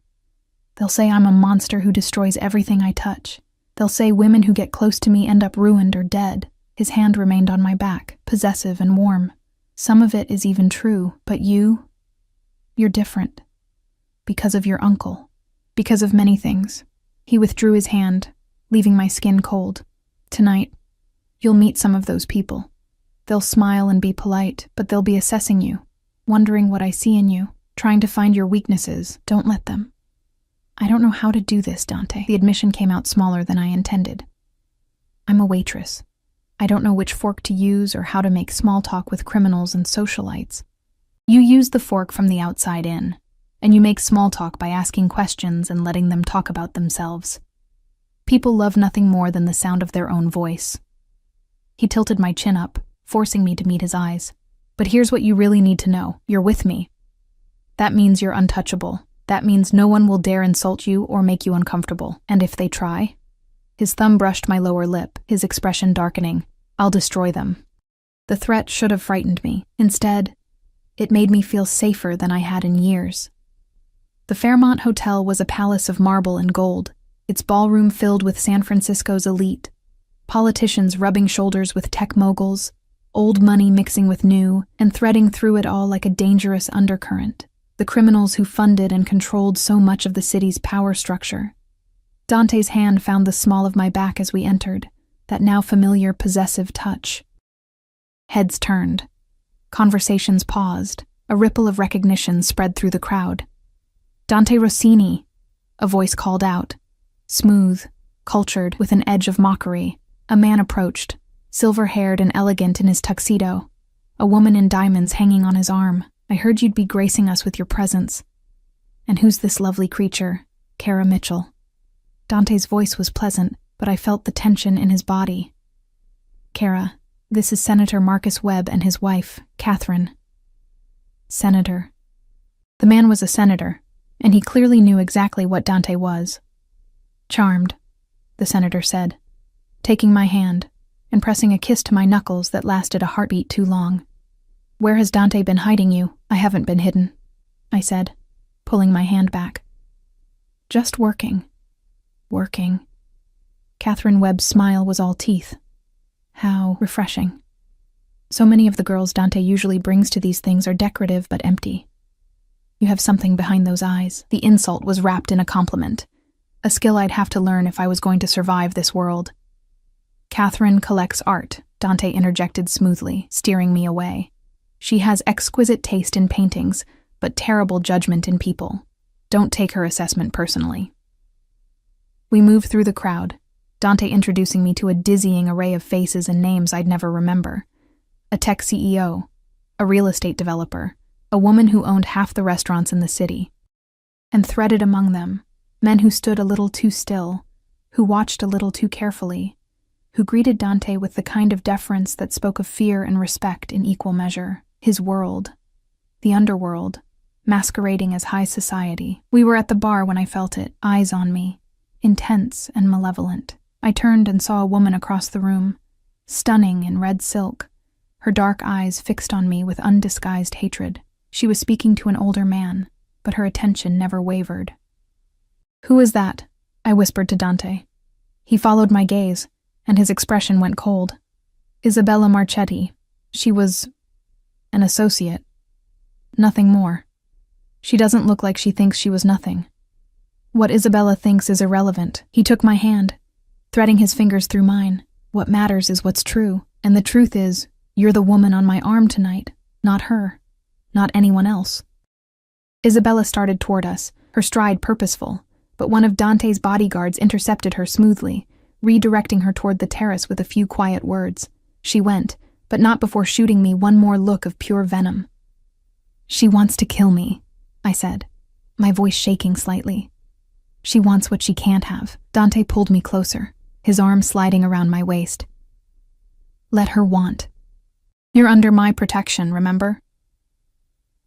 They'll say I'm a monster who destroys everything I touch. They'll say women who get close to me end up ruined or dead. His hand remained on my back, possessive and warm. Some of it is even true, but you're different. Because of your uncle. Because of many things. He withdrew his hand, leaving my skin cold. Tonight, you'll meet some of those people. They'll smile and be polite, but they'll be assessing you, wondering what I see in you, trying to find your weaknesses. Don't let them. I don't know how to do this, Dante. The admission came out smaller than I intended. I'm a waitress. I don't know which fork to use or how to make small talk with criminals and socialites. You use the fork from the outside in, and you make small talk by asking questions and letting them talk about themselves. People love nothing more than the sound of their own voice. He tilted my chin up, forcing me to meet his eyes. But here's what you really need to know. You're with me. That means you're untouchable. That means no one will dare insult you or make you uncomfortable. And if they try? His thumb brushed my lower lip, his expression darkening. I'll destroy them. The threat should have frightened me. Instead, it made me feel safer than I had in years. The Fairmont Hotel was a palace of marble and gold, its ballroom filled with San Francisco's elite. Politicians rubbing shoulders with tech moguls, old money mixing with new, and threading through it all like a dangerous undercurrent. The criminals who funded and controlled so much of the city's power structure. Dante's hand found the small of my back as we entered, that now familiar possessive touch. Heads turned. Conversations paused. A ripple of recognition spread through the crowd. Dante Rossini, a voice called out. Smooth, cultured, with an edge of mockery. A man approached, silver-haired and elegant in his tuxedo, a woman in diamonds hanging on his arm. I heard you'd be gracing us with your presence. And who's this lovely creature? Kara Mitchell. Dante's voice was pleasant, but I felt the tension in his body. Kara, this is Senator Marcus Webb and his wife, Catherine. Senator. The man was a senator, and he clearly knew exactly what Dante was. Charmed, the senator said, taking my hand and pressing a kiss to my knuckles that lasted a heartbeat too long. Where has Dante been hiding you? I haven't been hidden, I said, pulling my hand back. Just working. Working. Catherine Webb's smile was all teeth. How refreshing. So many of the girls Dante usually brings to these things are decorative but empty. You have something behind those eyes. The insult was wrapped in a compliment, a skill I'd have to learn if I was going to survive this world. Catherine collects art, Dante interjected smoothly, steering me away. She has exquisite taste in paintings, but terrible judgment in people. Don't take her assessment personally. We move through the crowd, Dante introducing me to a dizzying array of faces and names I'd never remember. A tech CEO, a real estate developer, a woman who owned half the restaurants in the city. And threaded among them, men who stood a little too still, who watched a little too carefully, who greeted Dante with the kind of deference that spoke of fear and respect in equal measure. His world, the underworld, masquerading as high society. We were at the bar when I felt it, eyes on me, intense and malevolent. I turned and saw a woman across the room, stunning in red silk, her dark eyes fixed on me with undisguised hatred. She was speaking to an older man, but her attention never wavered. "Who is that?" I whispered to Dante. He followed my gaze, and his expression went cold. "Isabella Marchetti. She was an associate. Nothing more. She doesn't look like she thinks she was nothing. What Isabella thinks is irrelevant." He took my hand, threading his fingers through mine. "What matters is what's true, and the truth is, you're the woman on my arm tonight, not her, not anyone else." Isabella started toward us, her stride purposeful, but one of Dante's bodyguards intercepted her smoothly, redirecting her toward the terrace with a few quiet words. She went, but not before shooting me one more look of pure venom. "She wants to kill me," I said, my voice shaking slightly. "She wants what she can't have." Dante pulled me closer, his arm sliding around my waist. "Let her want. You're under my protection, remember?"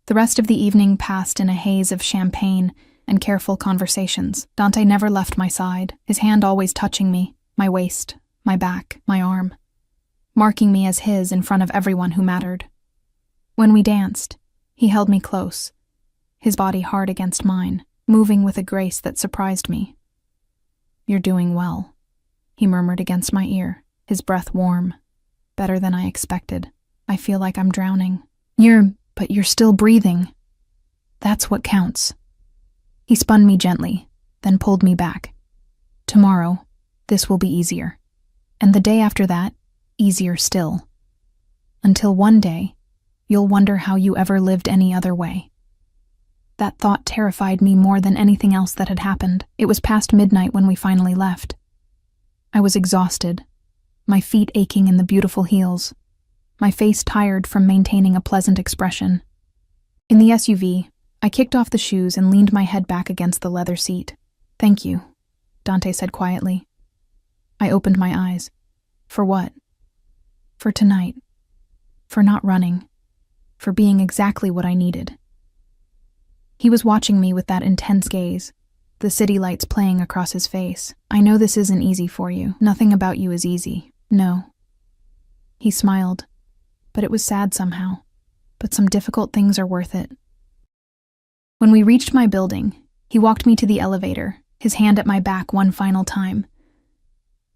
The rest of the evening passed in a haze of champagne and careful conversations. Dante never left my side, his hand always touching me, my waist, my back, my arm, marking me as his in front of everyone who mattered. When we danced, he held me close, his body hard against mine, moving with a grace that surprised me. "You're doing well," he murmured against my ear, his breath warm, better than I expected. "I feel like I'm drowning." But you're still breathing. That's what counts." He spun me gently, then pulled me back. "Tomorrow, this will be easier. And the day after that, easier still. Until one day, you'll wonder how you ever lived any other way." That thought terrified me more than anything else that had happened. It was past midnight when we finally left. I was exhausted, my feet aching in the beautiful heels, my face tired from maintaining a pleasant expression. In the SUV, I kicked off the shoes and leaned my head back against the leather seat. "Thank you," Dante said quietly. I opened my eyes. For what? For tonight. For not running. For being exactly what I needed. He was watching me with that intense gaze, the city lights playing across his face. "I know this isn't easy for you. Nothing about you is easy. No." He smiled, but it was sad somehow. But some difficult things are worth it. When we reached my building, he walked me to the elevator, his hand at my back one final time.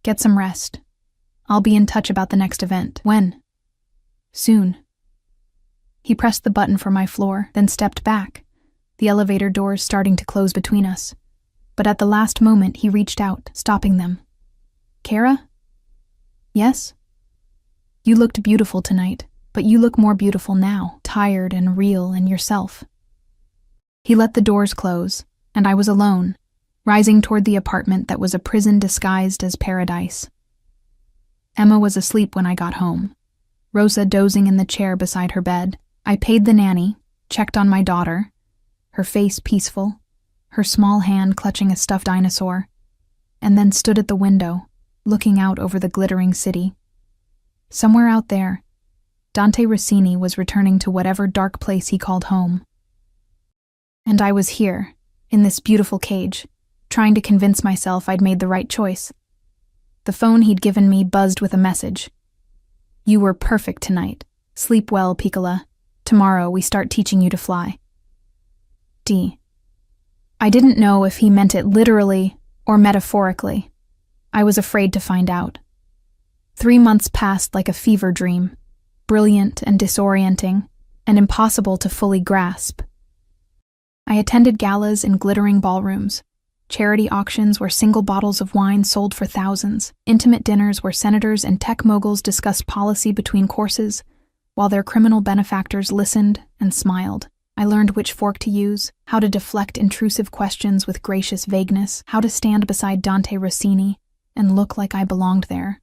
"Get some rest. I'll be in touch about the next event." "When?" "Soon." He pressed the button for my floor, then stepped back, the elevator doors starting to close between us. But at the last moment, he reached out, stopping them. "Kara?" "Yes?" "You looked beautiful tonight, but you look more beautiful now, tired and real and yourself." He let the doors close, and I was alone, rising toward the apartment that was a prison disguised as paradise. Emma was asleep when I got home, Rosa dozing in the chair beside her bed. I paid the nanny, checked on my daughter, her face peaceful, her small hand clutching a stuffed dinosaur, and then stood at the window, looking out over the glittering city. Somewhere out there, Dante Rossini was returning to whatever dark place he called home. And I was here, in this beautiful cage, trying to convince myself I'd made the right choice. The phone he'd given me buzzed with a message. "You were perfect tonight. Sleep well, Piccola. Tomorrow we start teaching you to fly." D. I didn't know if he meant it literally or metaphorically. I was afraid to find out. 3 months passed like a fever dream, brilliant and disorienting, and impossible to fully grasp. I attended galas in glittering ballrooms, charity auctions where single bottles of wine sold for thousands, intimate dinners where senators and tech moguls discussed policy between courses, while their criminal benefactors listened and smiled. I learned which fork to use, how to deflect intrusive questions with gracious vagueness, how to stand beside Dante Rossini and look like I belonged there.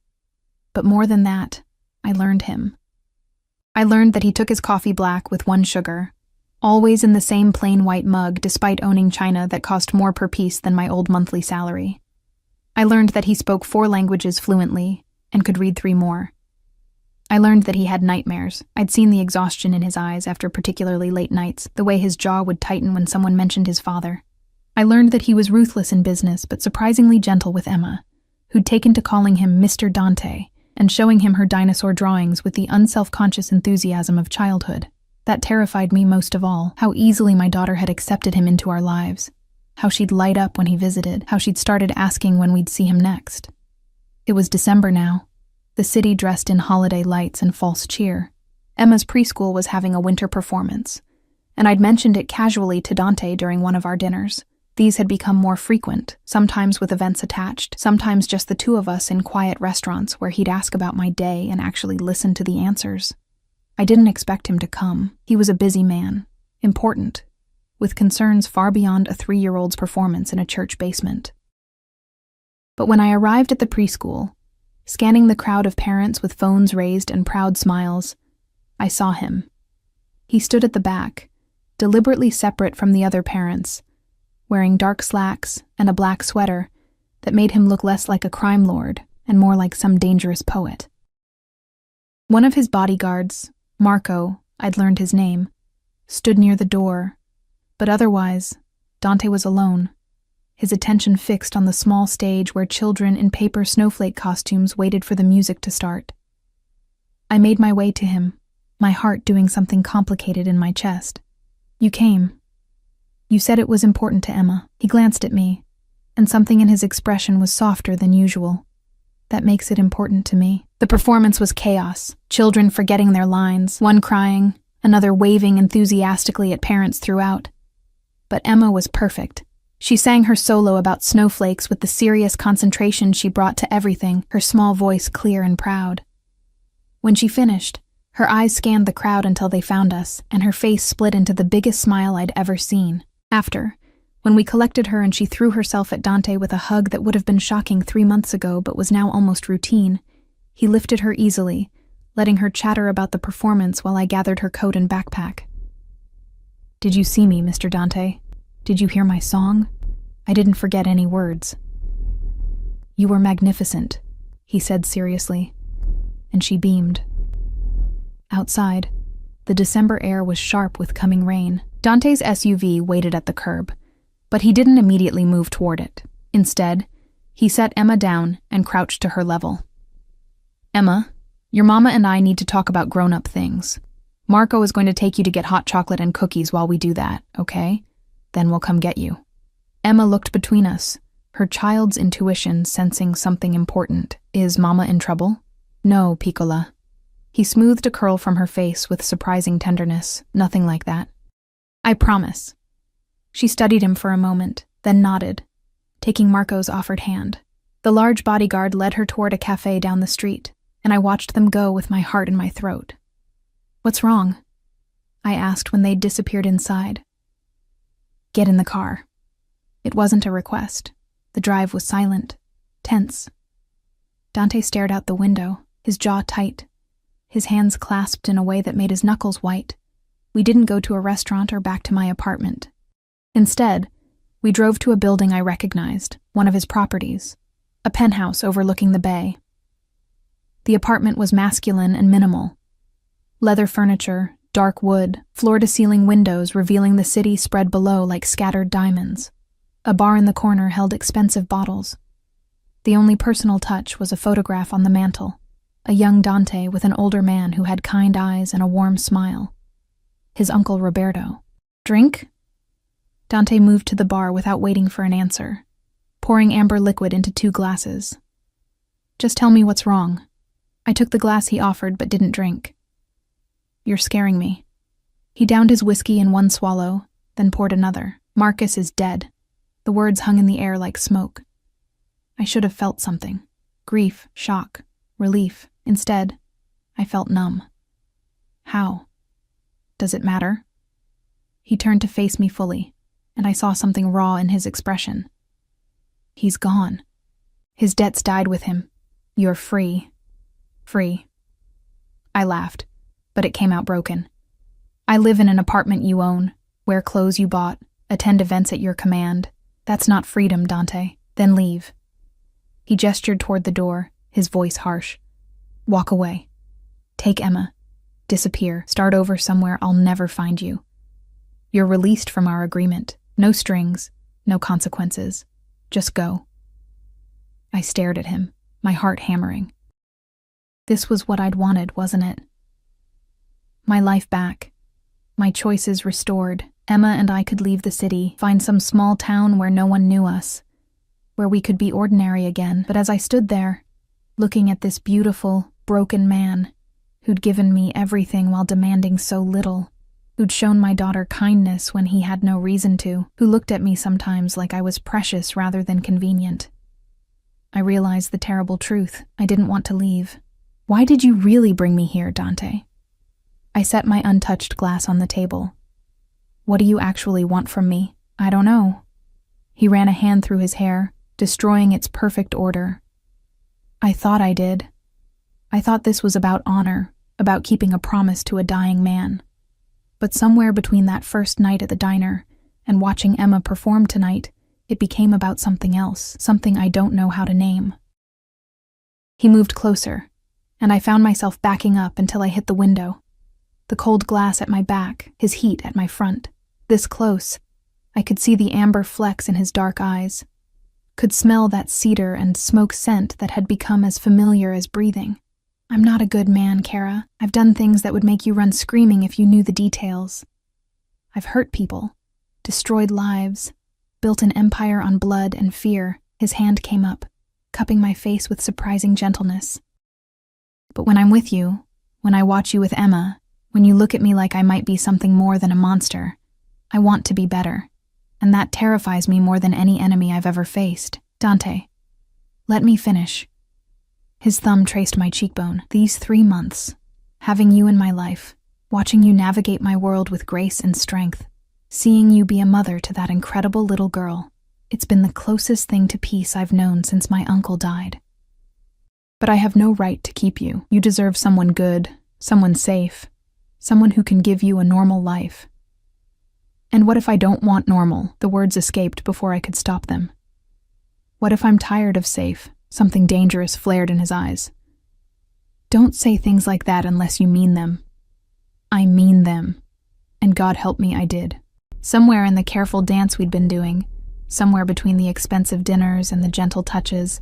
But more than that, I learned him. I learned that he took his coffee black with 1 sugar, always in the same plain white mug despite owning china that cost more per piece than my old monthly salary. I learned that he spoke 4 languages fluently and could read 3 more. I learned that he had nightmares. I'd seen the exhaustion in his eyes after particularly late nights, the way his jaw would tighten when someone mentioned his father. I learned that he was ruthless in business but surprisingly gentle with Emma, who'd taken to calling him Mr. Dante and showing him her dinosaur drawings with the unself-conscious enthusiasm of childhood. That terrified me most of all, how easily my daughter had accepted him into our lives, how she'd light up when he visited, how she'd started asking when we'd see him next. It was December now, the city dressed in holiday lights and false cheer. Emma's preschool was having a winter performance, and I'd mentioned it casually to Dante during one of our dinners. These had become more frequent, sometimes with events attached, sometimes just the 2 of us in quiet restaurants where he'd ask about my day and actually listen to the answers. I didn't expect him to come. He was a busy man, important, with concerns far beyond a 3-year-old's performance in a church basement. But when I arrived at the preschool, scanning the crowd of parents with phones raised and proud smiles, I saw him. He stood at the back, deliberately separate from the other parents, wearing dark slacks and a black sweater that made him look less like a crime lord and more like some dangerous poet. One of his bodyguards, Marco, I'd learned his name, stood near the door, but otherwise, Dante was alone, his attention fixed on the small stage where children in paper snowflake costumes waited for the music to start. I made my way to him, my heart doing something complicated in my chest. "You came. You said it was important to Emma." He glanced at me, and something in his expression was softer than usual. "That makes it important to me." The performance was chaos, children forgetting their lines, one crying, another waving enthusiastically at parents throughout. But Emma was perfect. She sang her solo about snowflakes with the serious concentration she brought to everything, her small voice clear and proud. When she finished, her eyes scanned the crowd until they found us, and her face split into the biggest smile I'd ever seen. After, when we collected her and she threw herself at Dante with a hug that would have been shocking 3 months ago but was now almost routine, he lifted her easily, letting her chatter about the performance while I gathered her coat and backpack. "Did you see me, Mr. Dante? Did you hear my song? I didn't forget any words." "You were magnificent," he said seriously, and she beamed. Outside, the December air was sharp with coming rain. Dante's SUV waited at the curb, but he didn't immediately move toward it. Instead, he set Emma down and crouched to her level. "Emma, your mama and I need to talk about grown-up things. Marco is going to take you to get hot chocolate and cookies while we do that, okay? Then we'll come get you." Emma looked between us, her child's intuition sensing something important. "Is Mama in trouble?" "No, Piccola." He smoothed a curl from her face with surprising tenderness. "Nothing like that." "I promise." She studied him for a moment, then nodded, taking Marco's offered hand. The large bodyguard led her toward a cafe down the street, and I watched them go with my heart in my throat. "What's wrong?" I asked when they'd disappeared inside. "Get in the car." It wasn't a request. The drive was silent, tense. Dante stared out the window, his jaw tight, his hands clasped in a way that made his knuckles white. We didn't go to a restaurant or back to my apartment. Instead, we drove to a building I recognized, one of his properties, a penthouse overlooking the bay. The apartment was masculine and minimal. Leather furniture, dark wood, floor-to-ceiling windows revealing the city spread below like scattered diamonds. A bar in the corner held expensive bottles. The only personal touch was a photograph on the mantel, a young Dante with an older man who had kind eyes and a warm smile. His uncle Roberto. "Drink?" Dante moved to the bar without waiting for an answer, pouring amber liquid into 2 glasses. Just tell me what's wrong. I took the glass he offered but didn't drink. You're scaring me. He downed his whiskey in 1 swallow, then poured another. Marcus is dead. The words hung in the air like smoke. I should have felt something. Grief, shock, relief. Instead, I felt numb. How? Does it matter? He turned to face me fully, and I saw something raw in his expression. He's gone. His debts died with him. You're free. Free. I laughed, but it came out broken. I live in an apartment you own, wear clothes you bought, attend events at your command. That's not freedom, Dante. Then leave. He gestured toward the door, his voice harsh. Walk away. Take Emma. Disappear. Start over somewhere I'll never find you. You're released from our agreement. No strings, no consequences. Just go. I stared at him, my heart hammering. This was what I'd wanted, wasn't it? My life back. My choices restored. Emma and I could leave the city, find some small town where no one knew us, where we could be ordinary again. But as I stood there, looking at this beautiful, broken man who'd given me everything while demanding so little, who'd shown my daughter kindness when he had no reason to, who looked at me sometimes like I was precious rather than convenient, I realized the terrible truth. I didn't want to leave. Why did you really bring me here, Dante? I set my untouched glass on the table. What do you actually want from me? I don't know. He ran a hand through his hair, destroying its perfect order. I thought I did. I thought this was about honor, about keeping a promise to a dying man. But somewhere between that first night at the diner and watching Emma perform tonight, it became about something else, something I don't know how to name. He moved closer, and I found myself backing up until I hit the window. The cold glass at my back, his heat at my front. This close, I could see the amber flecks in his dark eyes, could smell that cedar and smoke scent that had become as familiar as breathing. I'm not a good man, Kara. I've done things that would make you run screaming if you knew the details. I've hurt people, destroyed lives, built an empire on blood and fear. His hand came up, cupping my face with surprising gentleness. But when I'm with you, when I watch you with Emma, when you look at me like I might be something more than a monster, I want to be better, and that terrifies me more than any enemy I've ever faced. Dante, let me finish. His thumb traced my cheekbone. These 3 months, having you in my life, watching you navigate my world with grace and strength, seeing you be a mother to that incredible little girl, it's been the closest thing to peace I've known since my uncle died. But I have no right to keep you. You deserve someone good, someone safe, someone who can give you a normal life. And what if I don't want normal? The words escaped before I could stop them. What if I'm tired of safe? Something dangerous flared in his eyes. Don't say things like that unless you mean them. I mean them. And God help me, I did. Somewhere in the careful dance we'd been doing, somewhere between the expensive dinners and the gentle touches,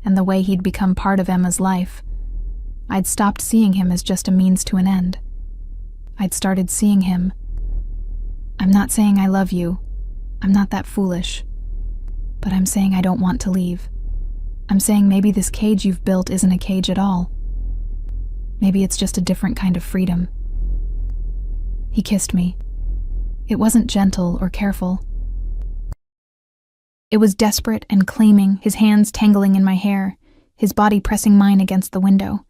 and the way he'd become part of Emma's life, I'd stopped seeing him as just a means to an end. I'd started seeing him. I'm not saying I love you. I'm not that foolish. But I'm saying I don't want to leave. I'm saying maybe this cage you've built isn't a cage at all. Maybe it's just a different kind of freedom. He kissed me. It wasn't gentle or careful. It was desperate and claiming, his hands tangling in my hair, his body pressing mine against the window.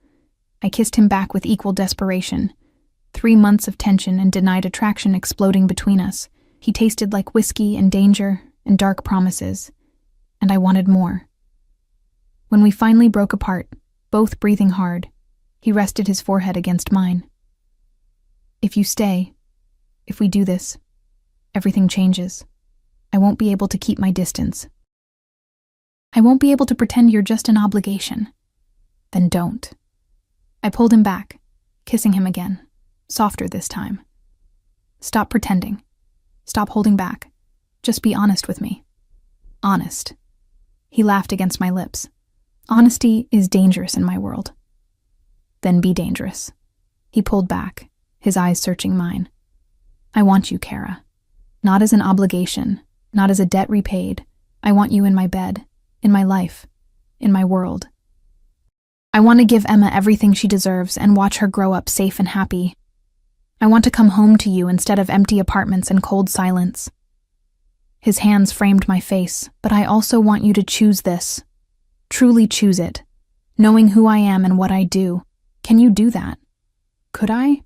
I kissed him back with equal desperation. 3 months of tension and denied attraction exploding between us. He tasted like whiskey and danger and dark promises, and I wanted more. When we finally broke apart, both breathing hard, he rested his forehead against mine. If you stay, if we do this, everything changes. I won't be able to keep my distance. I won't be able to pretend you're just an obligation. Then don't. I pulled him back, kissing him again. Softer this time. Stop pretending. Stop holding back. Just be honest with me. Honest. He laughed against my lips. Honesty is dangerous in my world. Then be dangerous. He pulled back, his eyes searching mine. I want you, Kara. Not as an obligation, not as a debt repaid. I want you in my bed, in my life, in my world. I want to give Emma everything she deserves and watch her grow up safe and happy. I want to come home to you instead of empty apartments and cold silence. His hands framed my face, but I also want you to choose this. Truly choose it, knowing who I am and what I do. Can you do that? Could I?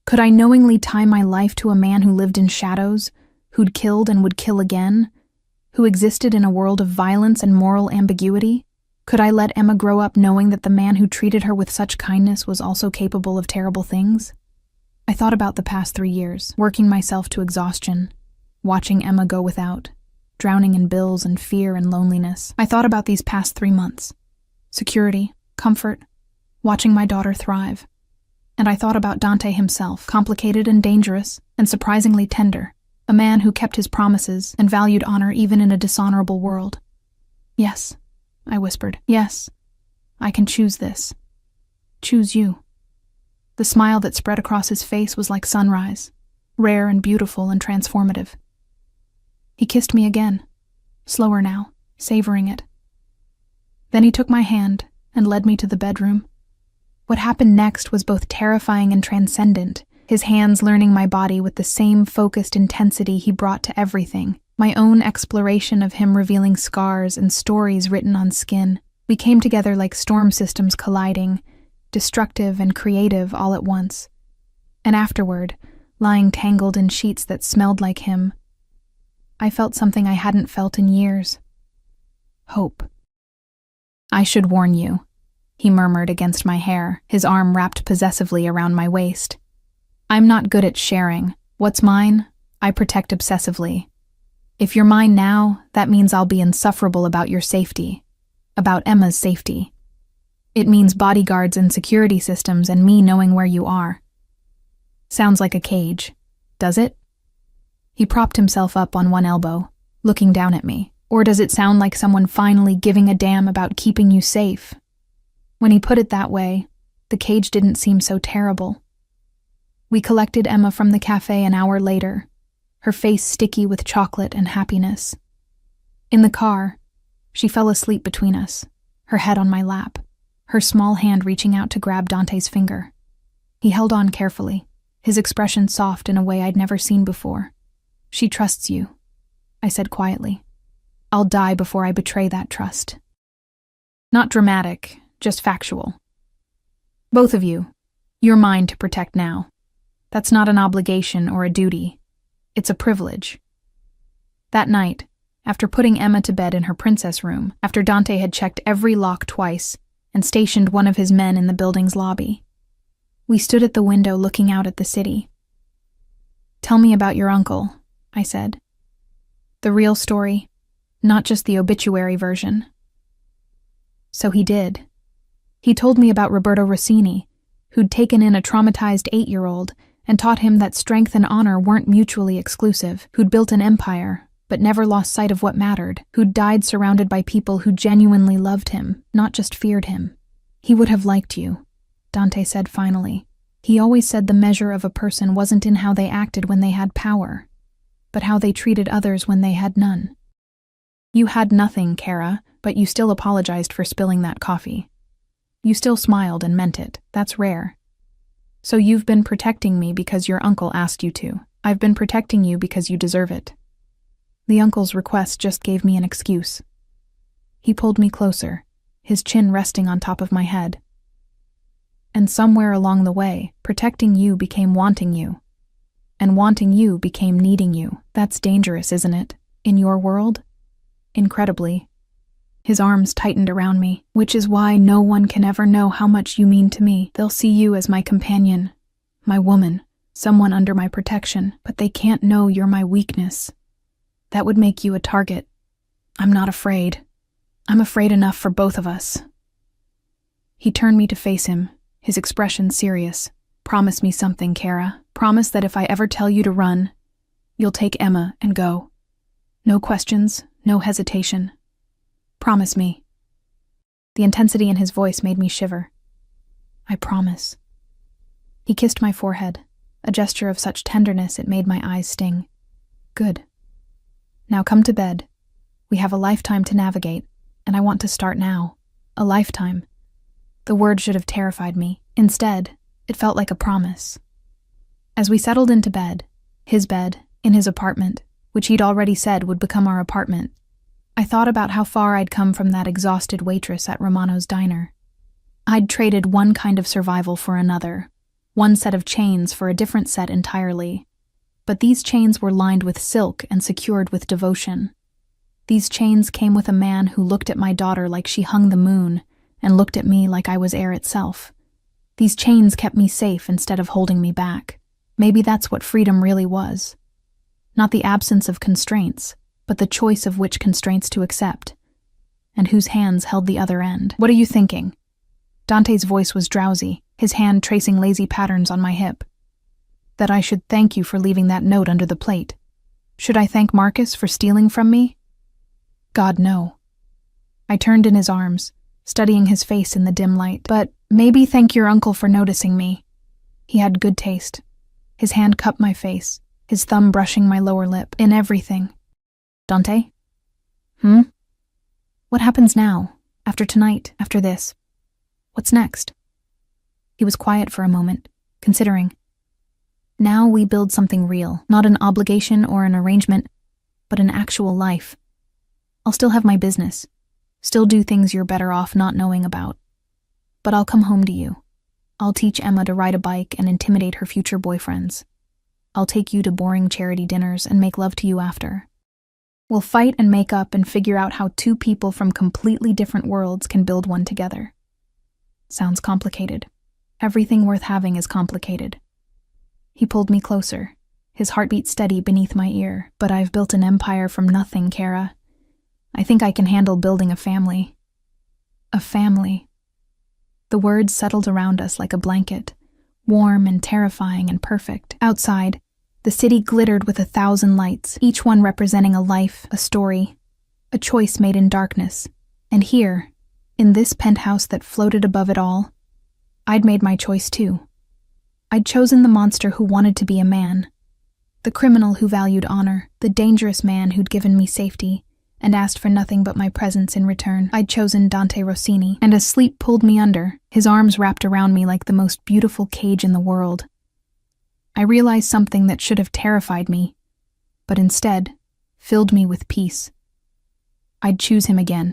Could I knowingly tie my life to a man who lived in shadows, who'd killed and would kill again, who existed in a world of violence and moral ambiguity? Could I let Emma grow up knowing that the man who treated her with such kindness was also capable of terrible things? I thought about the past 3 years, working myself to exhaustion, watching Emma go without, drowning in bills and fear and loneliness. I thought about these past 3 months. Security, comfort, watching my daughter thrive. And I thought about Dante himself, complicated and dangerous, and surprisingly tender, a man who kept his promises and valued honor even in a dishonorable world. Yes, I whispered, yes, I can choose this. Choose you. The smile that spread across his face was like sunrise, rare and beautiful and transformative. He kissed me again, slower now, savoring it. Then he took my hand and led me to the bedroom. What happened next was both terrifying and transcendent, his hands learning my body with the same focused intensity he brought to everything, my own exploration of him revealing scars and stories written on skin. We came together like storm systems colliding, destructive and creative all at once. And afterward, lying tangled in sheets that smelled like him, I felt something I hadn't felt in years. Hope. I should warn you, he murmured against my hair, his arm wrapped possessively around my waist. I'm not good at sharing. What's mine, I protect obsessively. If you're mine now, that means I'll be insufferable about your safety, about Emma's safety. It means bodyguards and security systems and me knowing where you are. Sounds like a cage, does it? He propped himself up on one elbow, looking down at me. Or does it sound like someone finally giving a damn about keeping you safe? When he put it that way, the cage didn't seem so terrible. We collected Emma from the cafe an hour later, her face sticky with chocolate and happiness. In the car, she fell asleep between us, her head on my lap, her small hand reaching out to grab Dante's finger. He held on carefully, his expression soft in a way I'd never seen before. She trusts you, I said quietly. I'll die before I betray that trust. Not dramatic, just factual. Both of you, you're mine to protect now. That's not an obligation or a duty. It's a privilege. That night, after putting Emma to bed in her princess room, after Dante had checked every lock twice and stationed one of his men in the building's lobby, we stood at the window looking out at the city. Tell me about your uncle, I said. The real story, not just the obituary version. So he did. He told me about Roberto Rossini, who'd taken in a traumatized 8-year-old and taught him that strength and honor weren't mutually exclusive, who'd built an empire, but never lost sight of what mattered, who'd died surrounded by people who genuinely loved him, not just feared him. He would have liked you, Dante said finally. He always said the measure of a person wasn't in how they acted when they had power, but how they treated others when they had none. You had nothing, Kara, but you still apologized for spilling that coffee. You still smiled and meant it. That's rare. So you've been protecting me because your uncle asked you to. I've been protecting you because you deserve it. The uncle's request just gave me an excuse. He pulled me closer, his chin resting on top of my head. And somewhere along the way, protecting you became wanting you. And wanting you became needing you. That's dangerous, isn't it? In your world? Incredibly. His arms tightened around me, which is why no one can ever know how much you mean to me. They'll see you as my companion, my woman, someone under my protection, but they can't know you're my weakness. That would make you a target. I'm not afraid. I'm afraid enough for both of us. He turned me to face him, his expression serious. Promise me something, Kara. Promise that if I ever tell you to run, you'll take Emma and go. No questions, no hesitation. Promise me. The intensity in his voice made me shiver. I promise. He kissed my forehead, a gesture of such tenderness it made my eyes sting. Good. Now come to bed. We have a lifetime to navigate, and I want to start now. A lifetime. The word should have terrified me. Instead, it felt like a promise. As we settled into bed, his bed, in his apartment, which he'd already said would become our apartment, I thought about how far I'd come from that exhausted waitress at Romano's diner. I'd traded one kind of survival for another, one set of chains for a different set entirely. But these chains were lined with silk and secured with devotion. These chains came with a man who looked at my daughter like she hung the moon and looked at me like I was air itself. These chains kept me safe instead of holding me back. Maybe that's what freedom really was. Not the absence of constraints, but the choice of which constraints to accept, and whose hands held the other end. What are you thinking? Dante's voice was drowsy, his hand tracing lazy patterns on my hip. That I should thank you for leaving that note under the plate. Should I thank Marcus for stealing from me? God, no. I turned in his arms, studying his face in the dim light. But maybe thank your uncle for noticing me. He had good taste. His hand cupped my face, his thumb brushing my lower lip. In everything. Dante? What happens now? After tonight? After this? What's next? He was quiet for a moment, considering. Now we build something real, not an obligation or an arrangement, but an actual life. I'll still have my business, still do things you're better off not knowing about. But I'll come home to you. I'll teach Emma to ride a bike and intimidate her future boyfriends. I'll take you to boring charity dinners and make love to you after. We'll fight and make up and figure out how two people from completely different worlds can build one together. Sounds complicated. Everything worth having is complicated. He pulled me closer, his heartbeat steady beneath my ear. But I've built an empire from nothing, Kara. I think I can handle building a family. A family. The words settled around us like a blanket, warm and terrifying and perfect. Outside, the city glittered with 1,000 lights, each one representing a life, a story, a choice made in darkness. And here, in this penthouse that floated above it all, I'd made my choice too. I'd chosen the monster who wanted to be a man, the criminal who valued honor, the dangerous man who'd given me safety and asked for nothing but my presence in return. I'd chosen Dante Rossini, and as sleep pulled me under, his arms wrapped around me like the most beautiful cage in the world, I realized something that should have terrified me, but instead filled me with peace. I'd choose him again.